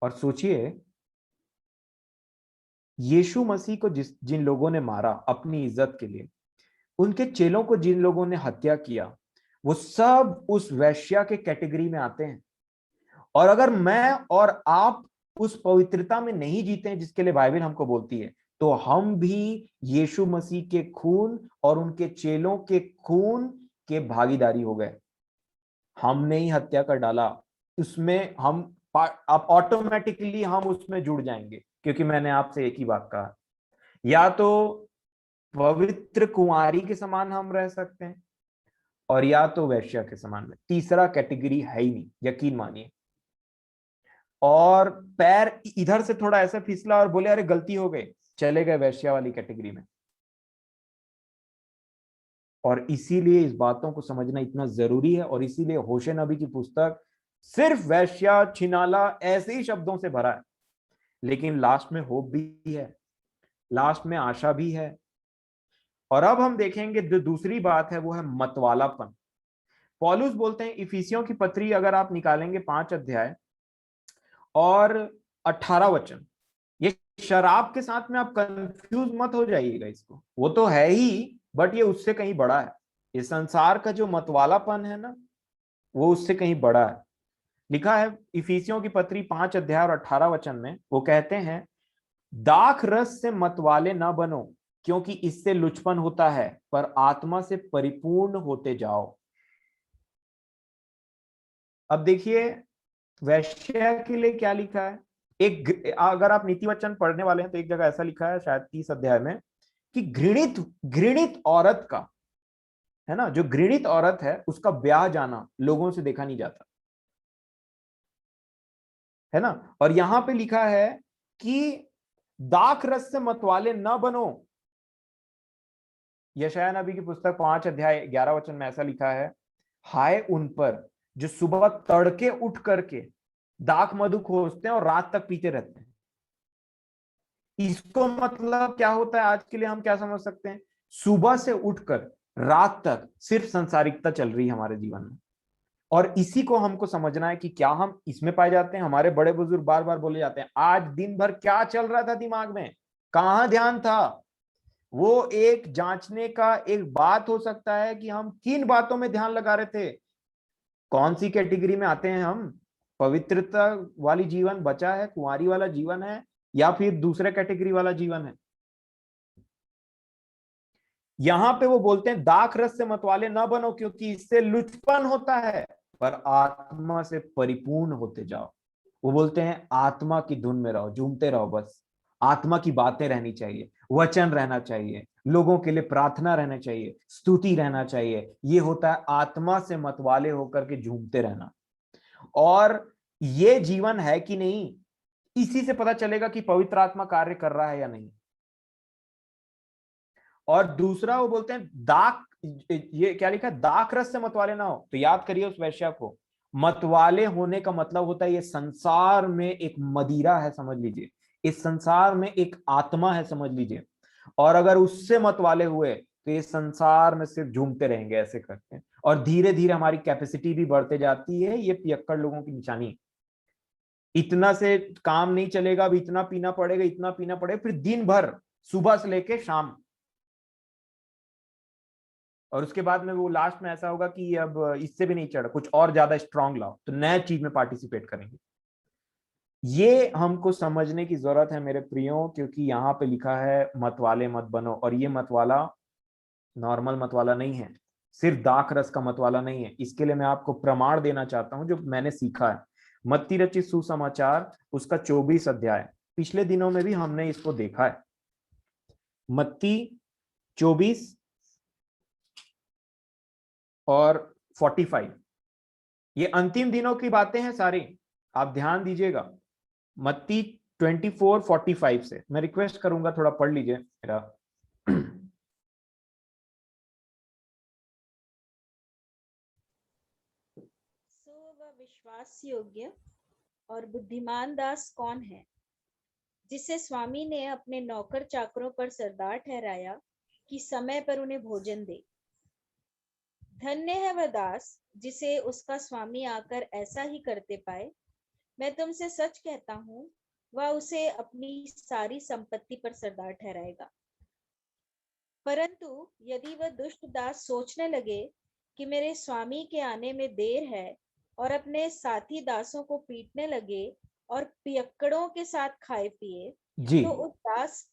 S1: और सोचिए, यीशु मसीह को जिन लोगों ने मारा अपनी इज्जत के लिए, उनके चेलों को जिन लोगों ने हत्या किया, वो सब उस वैश्या के कैटेगरी में आते हैं। और अगर मैं और आप उस पवित्रता में नहीं जीते हैं जिसके लिए बाइबल हमको बोलती है, तो हम भी यीशु मसीह के खून और उनके चेलों के खून के भागीदारी हो गए। हमने ही हत्या कर डाला उसमें, हम अब ऑटोमेटिकली हम उसमें जुड़ जाएंगे, क्योंकि मैंने आपसे एक ही बात कहा, या तो पवित्र कुंवारी के समान हम रह सकते हैं, और या तो वैश्या के समान में। तीसरा कैटेगरी है ही नहीं, यकीन मानिए। और पैर इधर से थोड़ा ऐसे फिसला और बोले अरे गलती हो गई, चले गए वैश्या वाली कैटेगरी में। और इसीलिए इस बातों को समझना इतना जरूरी है, और इसीलिए होशे नबी की पुस्तक सिर्फ वैश्या, छिनाला ऐसे ही शब्दों से भरा है, लेकिन लास्ट में होप भी है, लास्ट में आशा भी है। और अब हम देखेंगे जो दूसरी बात है वो है मतवालापन। पौलुस बोलते हैं, इफिसियों की पत्री अगर आप निकालेंगे 5 अध्याय और 18 वचन, ये शराब के साथ में आप कंफ्यूज मत हो जाइएगा। इसको, वो तो है ही, बट ये उससे कहीं बड़ा है। इस संसार का जो मतवालापन है ना, वो उससे कहीं बड़ा है। लिखा है इफिसियों की पत्री 5 अध्याय और 18 वचन में, वो कहते हैं, दाख रस से मतवाले ना बनो, क्योंकि इससे लुचपन होता है, पर आत्मा से परिपूर्ण होते जाओ। अब देखिए, वैश्या के लिए क्या लिखा है? अगर आप नीति वचन पढ़ने वाले हैं तो एक जगह ऐसा लिखा है, शायद 30 अध्याय में, कि घृणित घृणित औरत का, है ना, जो घृणित औरत है उसका ब्याह जाना लोगों से देखा नहीं जाता, है ना। और यहां पे लिखा है कि दाख रस से मतवाले न बनो। यशायाह नबी की पुस्तक 5 अध्याय 11 वचन में ऐसा लिखा है, हाय उन पर जो सुबह तड़के उठ करके दाख मधु खोजते हैं और रात तक पीते रहते हैं। इसको मतलब क्या होता है आज के लिए हम क्या समझ सकते हैं? सुबह से उठकर रात तक सिर्फ संसारिकता चल रही है हमारे जीवन में। और इसी को हमको समझना है कि क्या हम इसमें पाए जाते हैं। हमारे बड़े बुजुर्ग बार बार बोले जाते हैं, आज दिन भर क्या चल रहा था दिमाग में, कहां ध्यान था। वो एक जांचने का एक बात हो सकता है कि हम किन बातों में ध्यान लगा रहे थे, कौन सी कैटेगरी में आते हैं हम, पवित्रता वाली जीवन बचा है, कुंवारी वाला जीवन है, या फिर दूसरे कैटेगरी वाला जीवन है। यहां पे वो बोलते हैं दाख रस से मतवाले ना बनो क्योंकि इससे लुचपन होता है, पर आत्मा से परिपूर्ण होते जाओ। वो बोलते हैं आत्मा की धुन में रहो, झूमते रहो, बस आत्मा की बातें रहनी चाहिए, वचन रहना चाहिए, लोगों के लिए प्रार्थना रहना चाहिए, स्तुति रहना चाहिए। ये होता है आत्मा से मतवाले होकर के झूमते रहना। और ये जीवन है कि नहीं, इसी से पता चलेगा कि पवित्र आत्मा कार्य कर रहा है या नहीं। और दूसरा वो बोलते हैं दाख, ये क्या लिखा है, दाख रस से मतवाले ना हो। तो याद करिए उस वैश्या को, मतवाले होने का मतलब होता है ये संसार में एक मदिरा है, समझ लीजिए, इस संसार में एक आत्मा है, समझ लीजिए। और अगर उससे मतवाले हुए तो ये संसार में सिर्फ झूमते रहेंगे ऐसे करके, और धीरे धीरे हमारी कैपेसिटी भी बढ़ते जाती है। ये पियक्कड़ लोगों की निशानी। इतना से काम नहीं चलेगा, अब इतना पीना पड़ेगा, इतना पीना पड़ेगा, फिर दिन भर सुबह से लेके शाम, और उसके बाद में वो लास्ट में ऐसा होगा कि अब इससे भी नहीं चढ़, कुछ और ज्यादा स्ट्रांग लाओ, तो नए चीज में पार्टिसिपेट करेंगे। ये हमको समझने की जरूरत है मेरे प्रियो, क्योंकि यहाँ पे लिखा है मतवाले मत बनो, और ये मतवाला नॉर्मल मतवाला नहीं है, सिर्फ दाख रस का मतवाला नहीं है। इसके लिए मैं आपको प्रमाण देना चाहता हूं जो मैंने सीखा है। मत्ती रचित सुसमाचार उसका 24 अध्याय, पिछले दिनों में भी हमने इसको देखा है। मत्ती 24 और 45, ये अंतिम दिनों की बातें हैं सारी, आप ध्यान दीजिएगा। मत्ती 24:45 से मैं रिक्वेस्ट करूंगा थोड़ा पढ़ लीजिए मेरा।
S2: सो वह विश्वास योग्य और बुद्धिमान दास कौन है, जिसे स्वामी ने अपने नौकर चाकरों पर सरदार ठहराया कि समय पर उन्हें भोजन दे। धन्य है वह दास जिसे उसका स्वामी आकर ऐसा ही करते पाए। मैं तुमसे सच कहता हूँ, वह उसे अपनी सारी संपत्ति पर सरदार ठहराएगा। परंतु यदि वह दुष्ट दास सोचने लगे कि मेरे स्वामी के आने में देर है, और अपने साथी दासों को पीटने लगे और पियक्कड़ों के साथ खाए पिए,
S1: जी,
S2: तो उस दास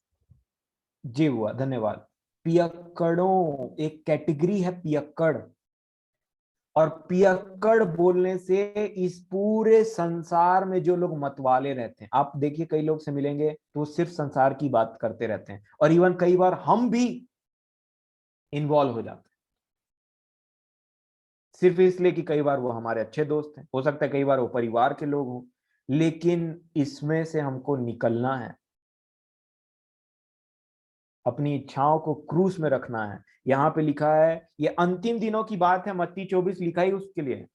S1: जी हुआ, धन्यवाद। पियक्कड़ों एक कैटेगरी है, पियक्कड़। और पियक्कड़ बोलने से इस पूरे संसार में जो लोग मतवाले रहते हैं, आप देखिए कई लोग से मिलेंगे तो वो सिर्फ संसार की बात करते रहते हैं, और इवन कई बार हम भी इन्वॉल्व हो जाते हैं, सिर्फ इसलिए कि कई बार वो हमारे अच्छे दोस्त हैं, हो सकता है कई बार वो परिवार के लोग हों। लेकिन इसमें से हमको निकलना है, अपनी इच्छाओं को क्रूस में रखना है। यहाँ पे लिखा है, ये अंतिम दिनों की बात है, मत्ती 24 लिखा ही उसके लिए,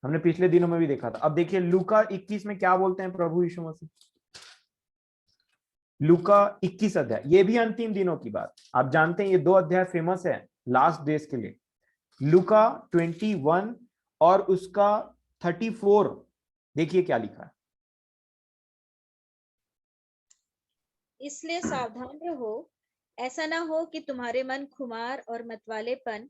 S1: हमने पिछले दिनों में भी देखा था। अब देखिए लूका 21 में क्या बोलते हैं प्रभु यीशु मसीह। लूका 21 अध्याय, ये भी अंतिम दिनों की बात। आप जानते हैं ये दो अध्याय फेमस है लास्ट डेज के लिए। लूका 21 और उसका 34, देखिए क्या लिखा है।
S2: इसलिए सावधान रहो, ऐसा ना हो कि तुम्हारे मन खुमार और मतवालेपन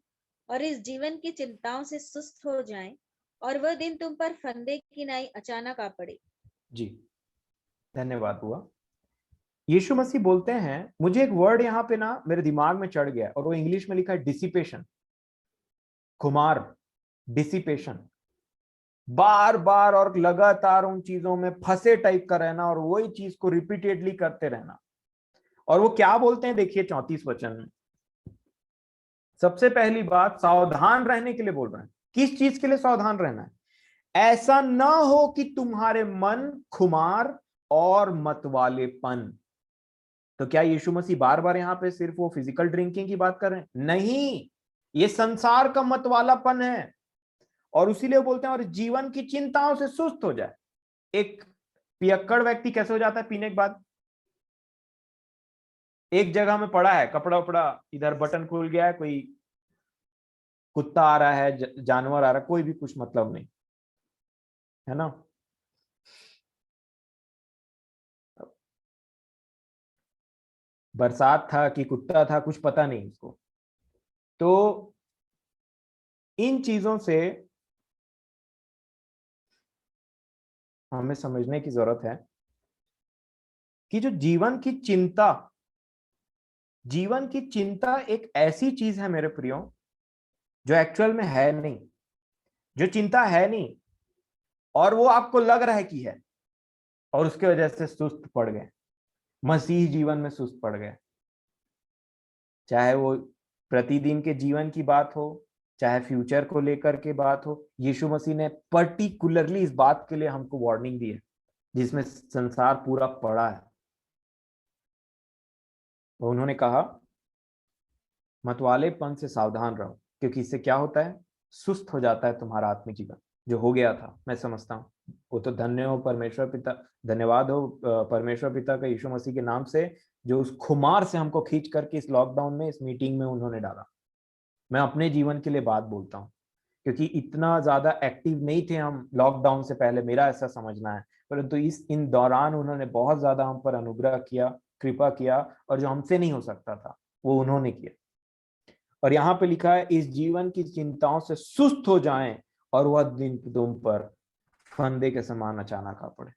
S2: और इस जीवन की चिंताओं से सुस्त हो जाएं, और वह दिन तुम पर फंदे की नाई अचानक आ पड़े।
S1: जी, धन्यवाद हुआ। यीशु मसीह बोलते हैं, मुझे एक वर्ड यहाँ पे ना मेरे दिमाग में चढ़ गया, और वो इंग्लिश में लिखा है डिसिपेशन, खुमार, डिसिपेशन। बार बार और लगातार उन चीजों में फंसे टाइप का रहना और वही चीज को रिपीटेडली करते रहना। और वो क्या बोलते हैं, देखिए 34 वचन में सबसे पहली बात सावधान रहने के लिए बोल रहे हैं। किस चीज के लिए सावधान रहना है? ऐसा ना हो कि तुम्हारे मन खुमार और मतवालेपन। तो क्या यीशु मसीह बार बार यहां पे सिर्फ वो फिजिकल ड्रिंकिंग की बात कर रहे हैं? नहीं, ये संसार का मतवालापन है। और उसीलिए बोलते हैं और जीवन की चिंताओं से सुस्त हो जाए। एक पियक्कड़ व्यक्ति कैसे हो जाता है पीने के बाद? एक जगह में पड़ा है, कपड़ा उपड़ा इधर बटन खुल गया है, कोई कुत्ता आ रहा है, जानवर आ रहा है, कोई भी कुछ मतलब नहीं है ना। बरसात था कि कुत्ता था, कुछ पता नहीं उसको। तो इन चीजों से हमें समझने की जरूरत है कि जो जीवन की चिंता एक ऐसी चीज है मेरे प्रियो, जो एक्चुअल में है नहीं, जो चिंता है नहीं, और वो आपको लग रहा है कि है, और उसके वजह से सुस्त पड़ गए, मसीह जीवन में सुस्त पड़ गए। चाहे वो प्रतिदिन के जीवन की बात हो, चाहे फ्यूचर को लेकर के बात हो, यीशु मसीह ने पर्टिकुलरली इस बात के लिए हमको वार्निंग दी है, जिसमें संसार पूरा पड़ा है। तो उन्होंने कहा मतवालेपन से सावधान रहो, क्योंकि इससे क्या होता है, सुस्त हो जाता है तुम्हारा आत्मिक जीवन। जो हो गया था, मैं समझता हूँ वो तो धन्य हो परमेश्वर पिता, धन्यवाद हो परमेश्वर पिता का यीशु मसीह के नाम से, जो उस खुमार से हमको खींच करके इस लॉकडाउन में, इस मीटिंग में उन्होंने डाला। मैं अपने जीवन के लिए बात बोलता हूँ, क्योंकि इतना ज्यादा एक्टिव नहीं थे हम लॉकडाउन से पहले, मेरा ऐसा समझना है। परंतु इस इन दौरान उन्होंने बहुत ज्यादा हम पर अनुग्रह किया, कृपा किया, और जो हमसे नहीं हो सकता था वो उन्होंने किया। और यहाँ पे लिखा है इस जीवन की चिंताओं से सुस्त हो जाएं और वह दिन तुम पर फंदे के समान अचानक आ पड़े।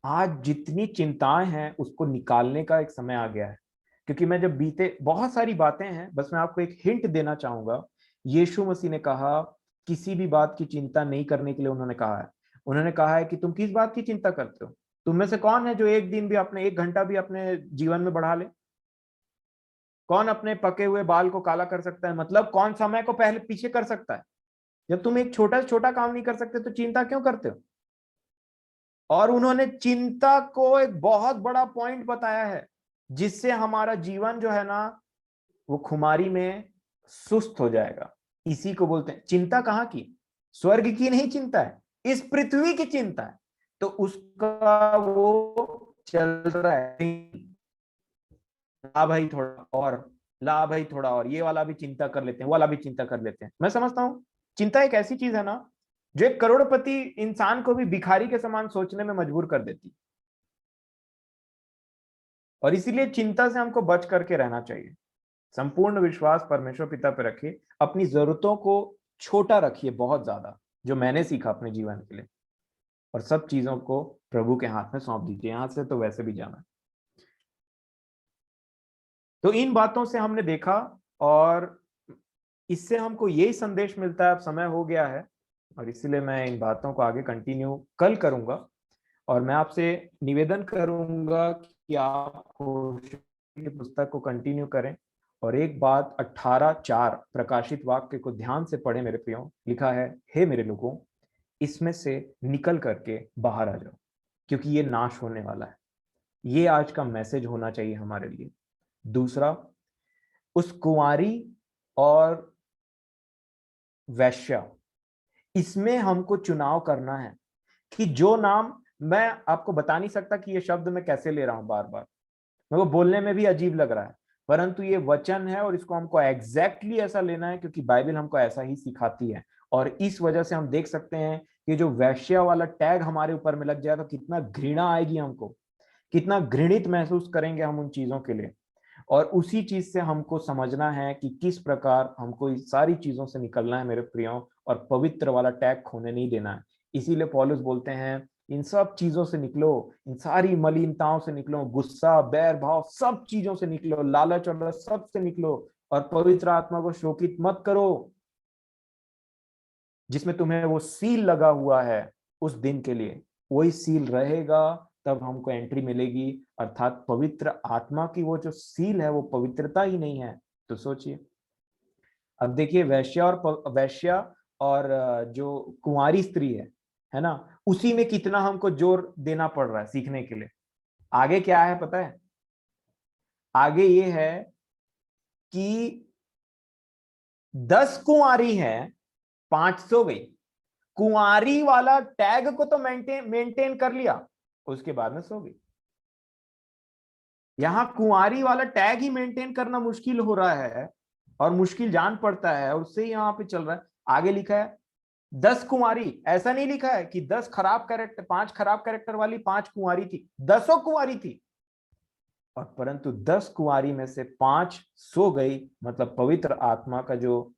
S1: आज जितनी चिंताएं हैं उसको निकालने का एक समय आ गया है। क्योंकि मैं जब बीते बहुत सारी बातें हैं, बस मैं आपको एक हिंट देना चाहूंगा। यीशु मसीह ने कहा किसी भी बात की चिंता नहीं करने के लिए उन्होंने कहा है। उन्होंने कहा है कि तुम किस बात की चिंता करते हो? तुम में से कौन है जो एक दिन भी अपने एक घंटा भी अपने जीवन में बढ़ा ले? कौन अपने पके हुए बाल को काला कर सकता है? मतलब कौन समय को पहले पीछे कर सकता है? जब तुम एक छोटा से छोटा काम नहीं कर सकते तो चिंता क्यों करते हो? और उन्होंने चिंता को एक बहुत बड़ा पॉइंट बताया है, जिससे हमारा जीवन जो है ना, वो खुमारी में सुस्त हो जाएगा। इसी को बोलते हैं चिंता। कहाँ की? स्वर्ग की नहीं चिंता है, इस पृथ्वी की चिंता है। तो उसका वो चल रहा है, ला भाई थोड़ा और, ला भाई थोड़ा और, ये वाला भी चिंता कर लेते हैं, वो वाला भी चिंता कर लेते हैं। मैं समझता हूँ चिंता एक ऐसी चीज है ना, जो एक करोड़पति इंसान को भी भिखारी के समान सोचने में मजबूर कर देती। और इसीलिए चिंता से हमको बच करके रहना चाहिए। संपूर्ण विश्वास परमेश्वर पिता पे रखिए, अपनी जरूरतों को छोटा रखिए बहुत ज्यादा, जो मैंने सीखा अपने जीवन के लिए, और सब चीजों को प्रभु के हाथ में सौंप दीजिए। यहां से तो वैसे भी जाना है। तो इन बातों से हमने देखा, और इससे हमको यही संदेश मिलता है, अब समय हो गया है, और इसीलिए मैं इन बातों को आगे कंटिन्यू कल करूंगा। और मैं आपसे निवेदन करूंगा कि आप पुस्तक को कंटिन्यू करें। और एक बात 18:4 प्रकाशित वाक्य को ध्यान से पढ़े मेरे प्रियो। लिखा है, हे मेरे लोगों, इसमें से निकल करके बाहर आ जाओ, क्योंकि ये नाश होने वाला है। ये आज का मैसेज होना चाहिए हमारे लिए। दूसरा, उस कुंवारी और वैश्या, इसमें हमको चुनाव करना है कि जो नाम, मैं आपको बता नहीं सकता कि ये शब्द मैं कैसे ले रहा हूं बार बार, मेरे को बोलने में भी अजीब लग रहा है, परंतु ये वचन है और इसको हमको एग्जैक्टली ऐसा लेना है, क्योंकि बाइबल हमको ऐसा ही सिखाती है। और इस वजह से हम देख सकते हैं कि जो वैश्या वाला टैग हमारे ऊपर में लग जाए तो कितना घृणा आएगी हमको, कितना घृणित महसूस करेंगे हम उन चीजों के लिए। और उसी चीज से हमको समझना है कि किस प्रकार हमको इस सारी चीजों से निकलना है मेरे प्रियो, और पवित्र वाला टैग खोने नहीं देना है। इसीलिए पौलुस बोलते हैं इन सब चीजों से निकलो, इन सारी मलिनताओं से निकलो, गुस्सा, बैर भाव, सब चीजों से निकलो, लालच और सब से निकलो, और पवित्र आत्मा को शोकित मत करो। जिसमें तुम्हें वो सील लगा हुआ है उस दिन के लिए, वही सील रहेगा, तब हमको एंट्री मिलेगी। अर्थात पवित्र आत्मा की वो जो सील है वो पवित्रता ही नहीं है। तो सोचिए, अब देखिए वैश्या और जो कुंवारी स्त्री है ना, उसी में कितना हमको जोर देना पड़ रहा है सीखने के लिए। आगे क्या है पता है? आगे ये है कि 10 कुंवारी हैं, 5 सो गई। कुंवारी वाला टैग को तो मेंटेन कर लिया, उसके बाद में सो गई। यहां कुंवारी वाला टैग ही मेंटेन करना मुश्किल हो रहा है, और मुश्किल जान पड़ता है, और उससे ही यहाँ पे चल रहा है। आगे लिखा है 10 कुंवारी, ऐसा नहीं लिखा है कि 10 खराब कैरेक्टर, 5 खराब कैरेक्टर वाली 5 कुंवारी थी, 10 कुंवारी थी। और परंतु 10 कुंवारी में से 5 सो गई, मतलब पवित्र आत्मा का जो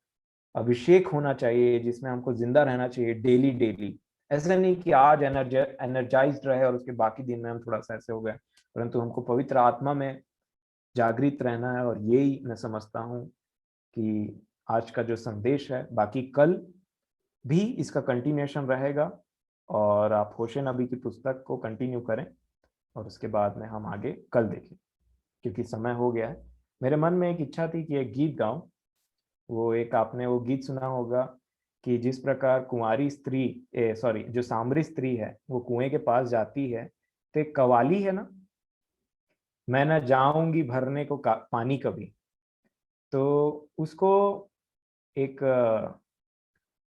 S1: अभिषेक होना चाहिए, जिसमें हमको जिंदा रहना चाहिए डेली डेली। ऐसा नहीं कि आज एनर्जाइज्ड रहे और उसके बाकी दिन में हम थोड़ा सा ऐसे हो गए, परंतु हमको पवित्र आत्मा में जागृत रहना है। और यही मैं समझता हूँ कि आज का जो संदेश है, बाकी कल भी इसका कंटिन्यूएशन रहेगा, और आप होशे नबी की पुस्तक को कंटिन्यू करें, और उसके बाद में हम आगे कल देखें, क्योंकि समय हो गया है। मेरे मन में एक इच्छा थी कि एक गीत गाऊं। वो एक, आपने वो गीत सुना होगा कि जिस प्रकार कुंवारी स्त्री, सॉरी, जो सामरी स्त्री है वो कुएं के पास जाती है, तो एक कवाली है ना, मैं न जाऊंगी भरने को पानी कभी। तो उसको एक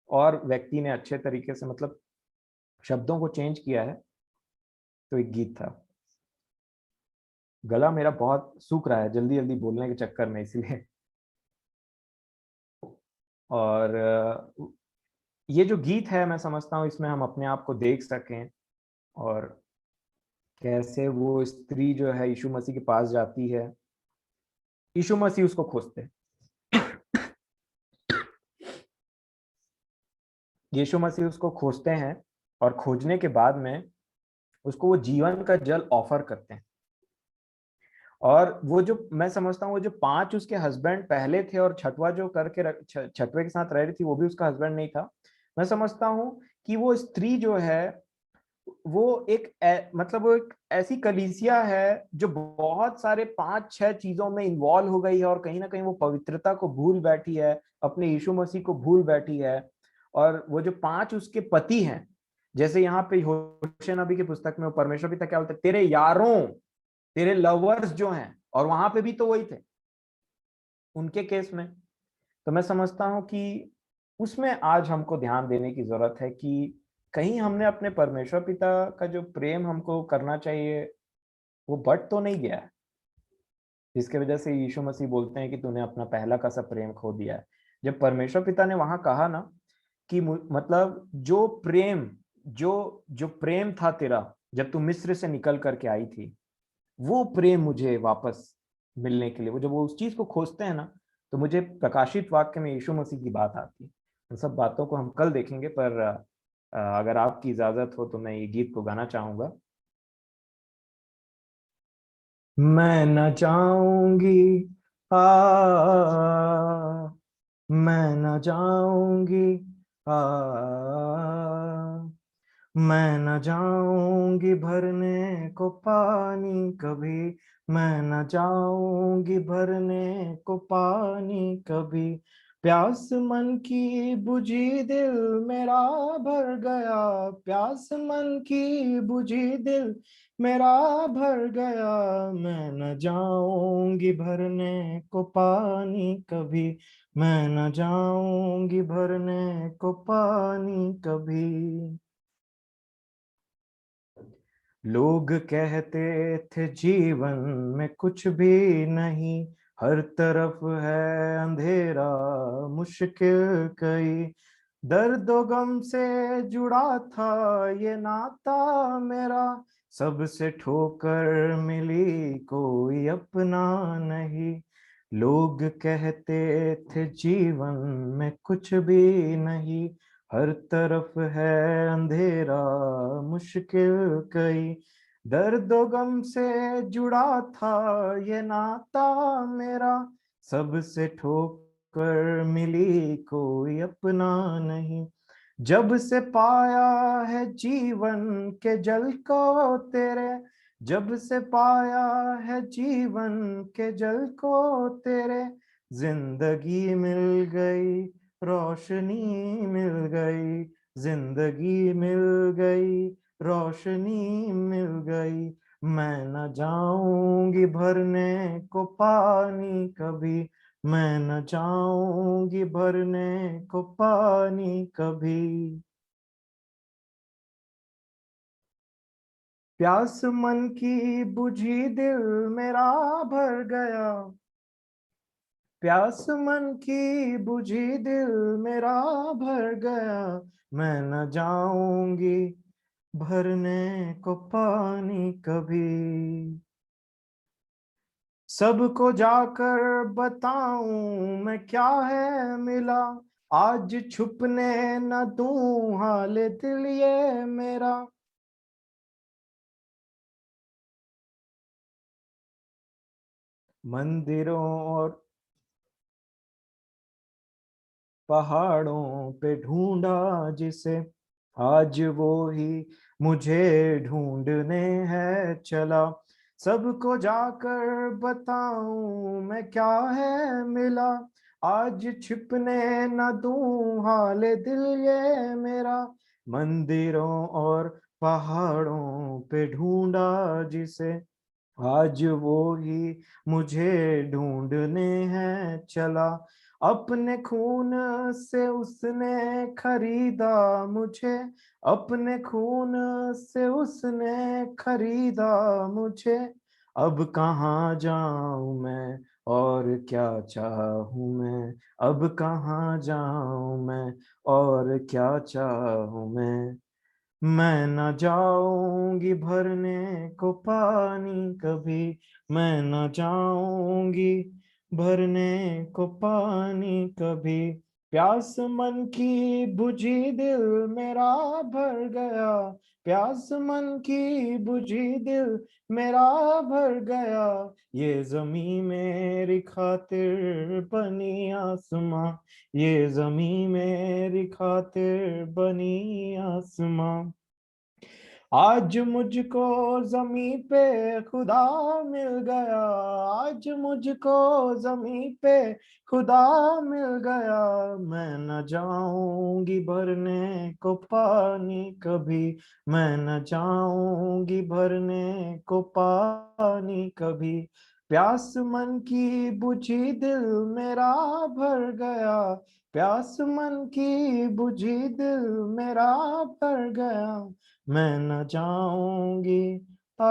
S1: और व्यक्ति ने अच्छे तरीके से, मतलब शब्दों को चेंज किया है। तो एक गीत था, गला मेरा बहुत सूख रहा है जल्दी जल्दी बोलने के चक्कर में, इसलिए। और ये जो गीत है, मैं समझता हूँ इसमें हम अपने आप को देख सकें, और कैसे वो स्त्री जो है यीशु मसीह के पास जाती है, यीशु मसीह उसको खोजते हैं। यीशु मसीह उसको खोजते हैं, और खोजने के बाद में उसको वो जीवन का जल ऑफर करते हैं। और वो जो, मैं समझता हूँ वो जो 5 उसके हस्बैंड पहले थे, और छठवा जो करके छठवे के साथ रह रही थी, वो भी उसका हस्बैंड नहीं था। मैं समझता हूँ कि वो स्त्री जो है वो मतलब वो एक ऐसी कलीसिया है जो बहुत सारे 5-6 चीजों में इन्वॉल्व हो गई है, और कहीं ना कहीं वो पवित्रता को भूल बैठी है, अपने यीशु मसीह को भूल बैठी है। और वो जो 5 उसके पति हैं, जैसे यहाँ पे होशे नबी की पुस्तक में वो परमेश्वर पिता क्या बोलते हैं, तेरे यारों, तेरे लवर्स जो हैं, और वहां पे भी तो वही थे उनके केस में। तो मैं समझता हूँ कि उसमें आज हमको ध्यान देने की जरूरत है कि कहीं हमने अपने परमेश्वर पिता का जो प्रेम हमको करना चाहिए वो बढ़ तो नहीं गया है, जिसके वजह से यीशु मसीह बोलते हैं कि तूने अपना पहला का सा प्रेम खो दिया है। जब परमेश्वर पिता ने वहां कहा ना कि मतलब जो प्रेम, जो जो प्रेम था तेरा जब तू मिस्र से निकल करके आई थी, वो प्रेम मुझे वापस मिलने के लिए, वो जब वो उस चीज को खोजते हैं ना, तो मुझे प्रकाशित वाक्य में यीशु मसीह की बात आती है। उन सब बातों को हम कल देखेंगे, पर अगर आपकी इजाजत हो तो मैं ये गीत को गाना चाहूंगा। मैं न जाऊंगी, आ मैं न जाऊंगी, आ मैं न जाऊंगी भरने को पानी कभी, मैं न जाऊंगी भरने को पानी कभी। प्यास मन की बुझी दिल मेरा भर गया, प्यास मन की बुझी दिल मेरा भर गया। मैं न जाऊंगी भरने को पानी कभी, मैं न जाऊंगी भरने को पानी कभी। लोग कहते थे जीवन में कुछ भी नहीं, हर तरफ है अंधेरा मुश्किल कई। दर्द व गम से जुड़ा था ये नाता मेरा, सबसे ठोकर मिली कोई अपना नहीं। लोग कहते थे जीवन में कुछ भी नहीं, हर तरफ है अंधेरा मुश्किल कई। दर्द व गम से जुड़ा था ये नाता मेरा, सबसे ठोकर मिली कोई अपना नहीं। जब से पाया है जीवन के जल को तेरे, जब से पाया है जीवन के जल को तेरे, जिंदगी मिल गई, रोशनी मिल गई, जिंदगी मिल गई, रोशनी मिल गई। मैं न जाऊंगी भरने को पानी कभी, मैं न जाऊंगी भरने को पानी कभी। प्यास मन की बुझी दिल मेरा भर गया, प्यास मन की बुझी दिल मेरा भर गया। मैं न जाऊंगी भरने को पानी कभी। सबको जाकर बताऊं मैं क्या है मिला, आज छुपने न दूं हाल दिल ये मेरा। मंदिरों और पहाड़ों पे ढूंढा जिसे, आज वो ही मुझे ढूंढने है चला। सबको जाकर बताऊं मैं क्या है मिला, आज छिपने न दूं हाल दिल ये मेरा। मंदिरों और पहाड़ों पे ढूंढा जिसे, आज वो ही मुझे ढूंढने हैं चला। अपने खून से उसने खरीदा मुझे, अपने खून से उसने खरीदा मुझे। अब कहाँ जाऊं मैं और क्या चाहूं मैं, अब कहाँ जाऊं मैं और क्या चाहूं मैं न जाऊंगी भरने को पानी कभी, मैं न जाऊंगी भरने को पानी कभी। प्यास मन की बुझी दिल मेरा भर गया, प्यास मन की बुझी दिल मेरा भर गया। ये जमी मेरी खातिर बनी आसमां, ये जमी मेरी खातिर बनी आसमां। आज मुझको जमी पे खुदा मिल गया, आज मुझको जमी पे खुदा मिल गया। मैं न जाऊंगी भरने को पानी कभी, मैं न जाऊंगी भरने को पानी कभी। प्यास मन की बुझी दिल मेरा भर गया, प्यास मन की बुझी दिल मेरा भर गया। मैं न जाऊंगी। आ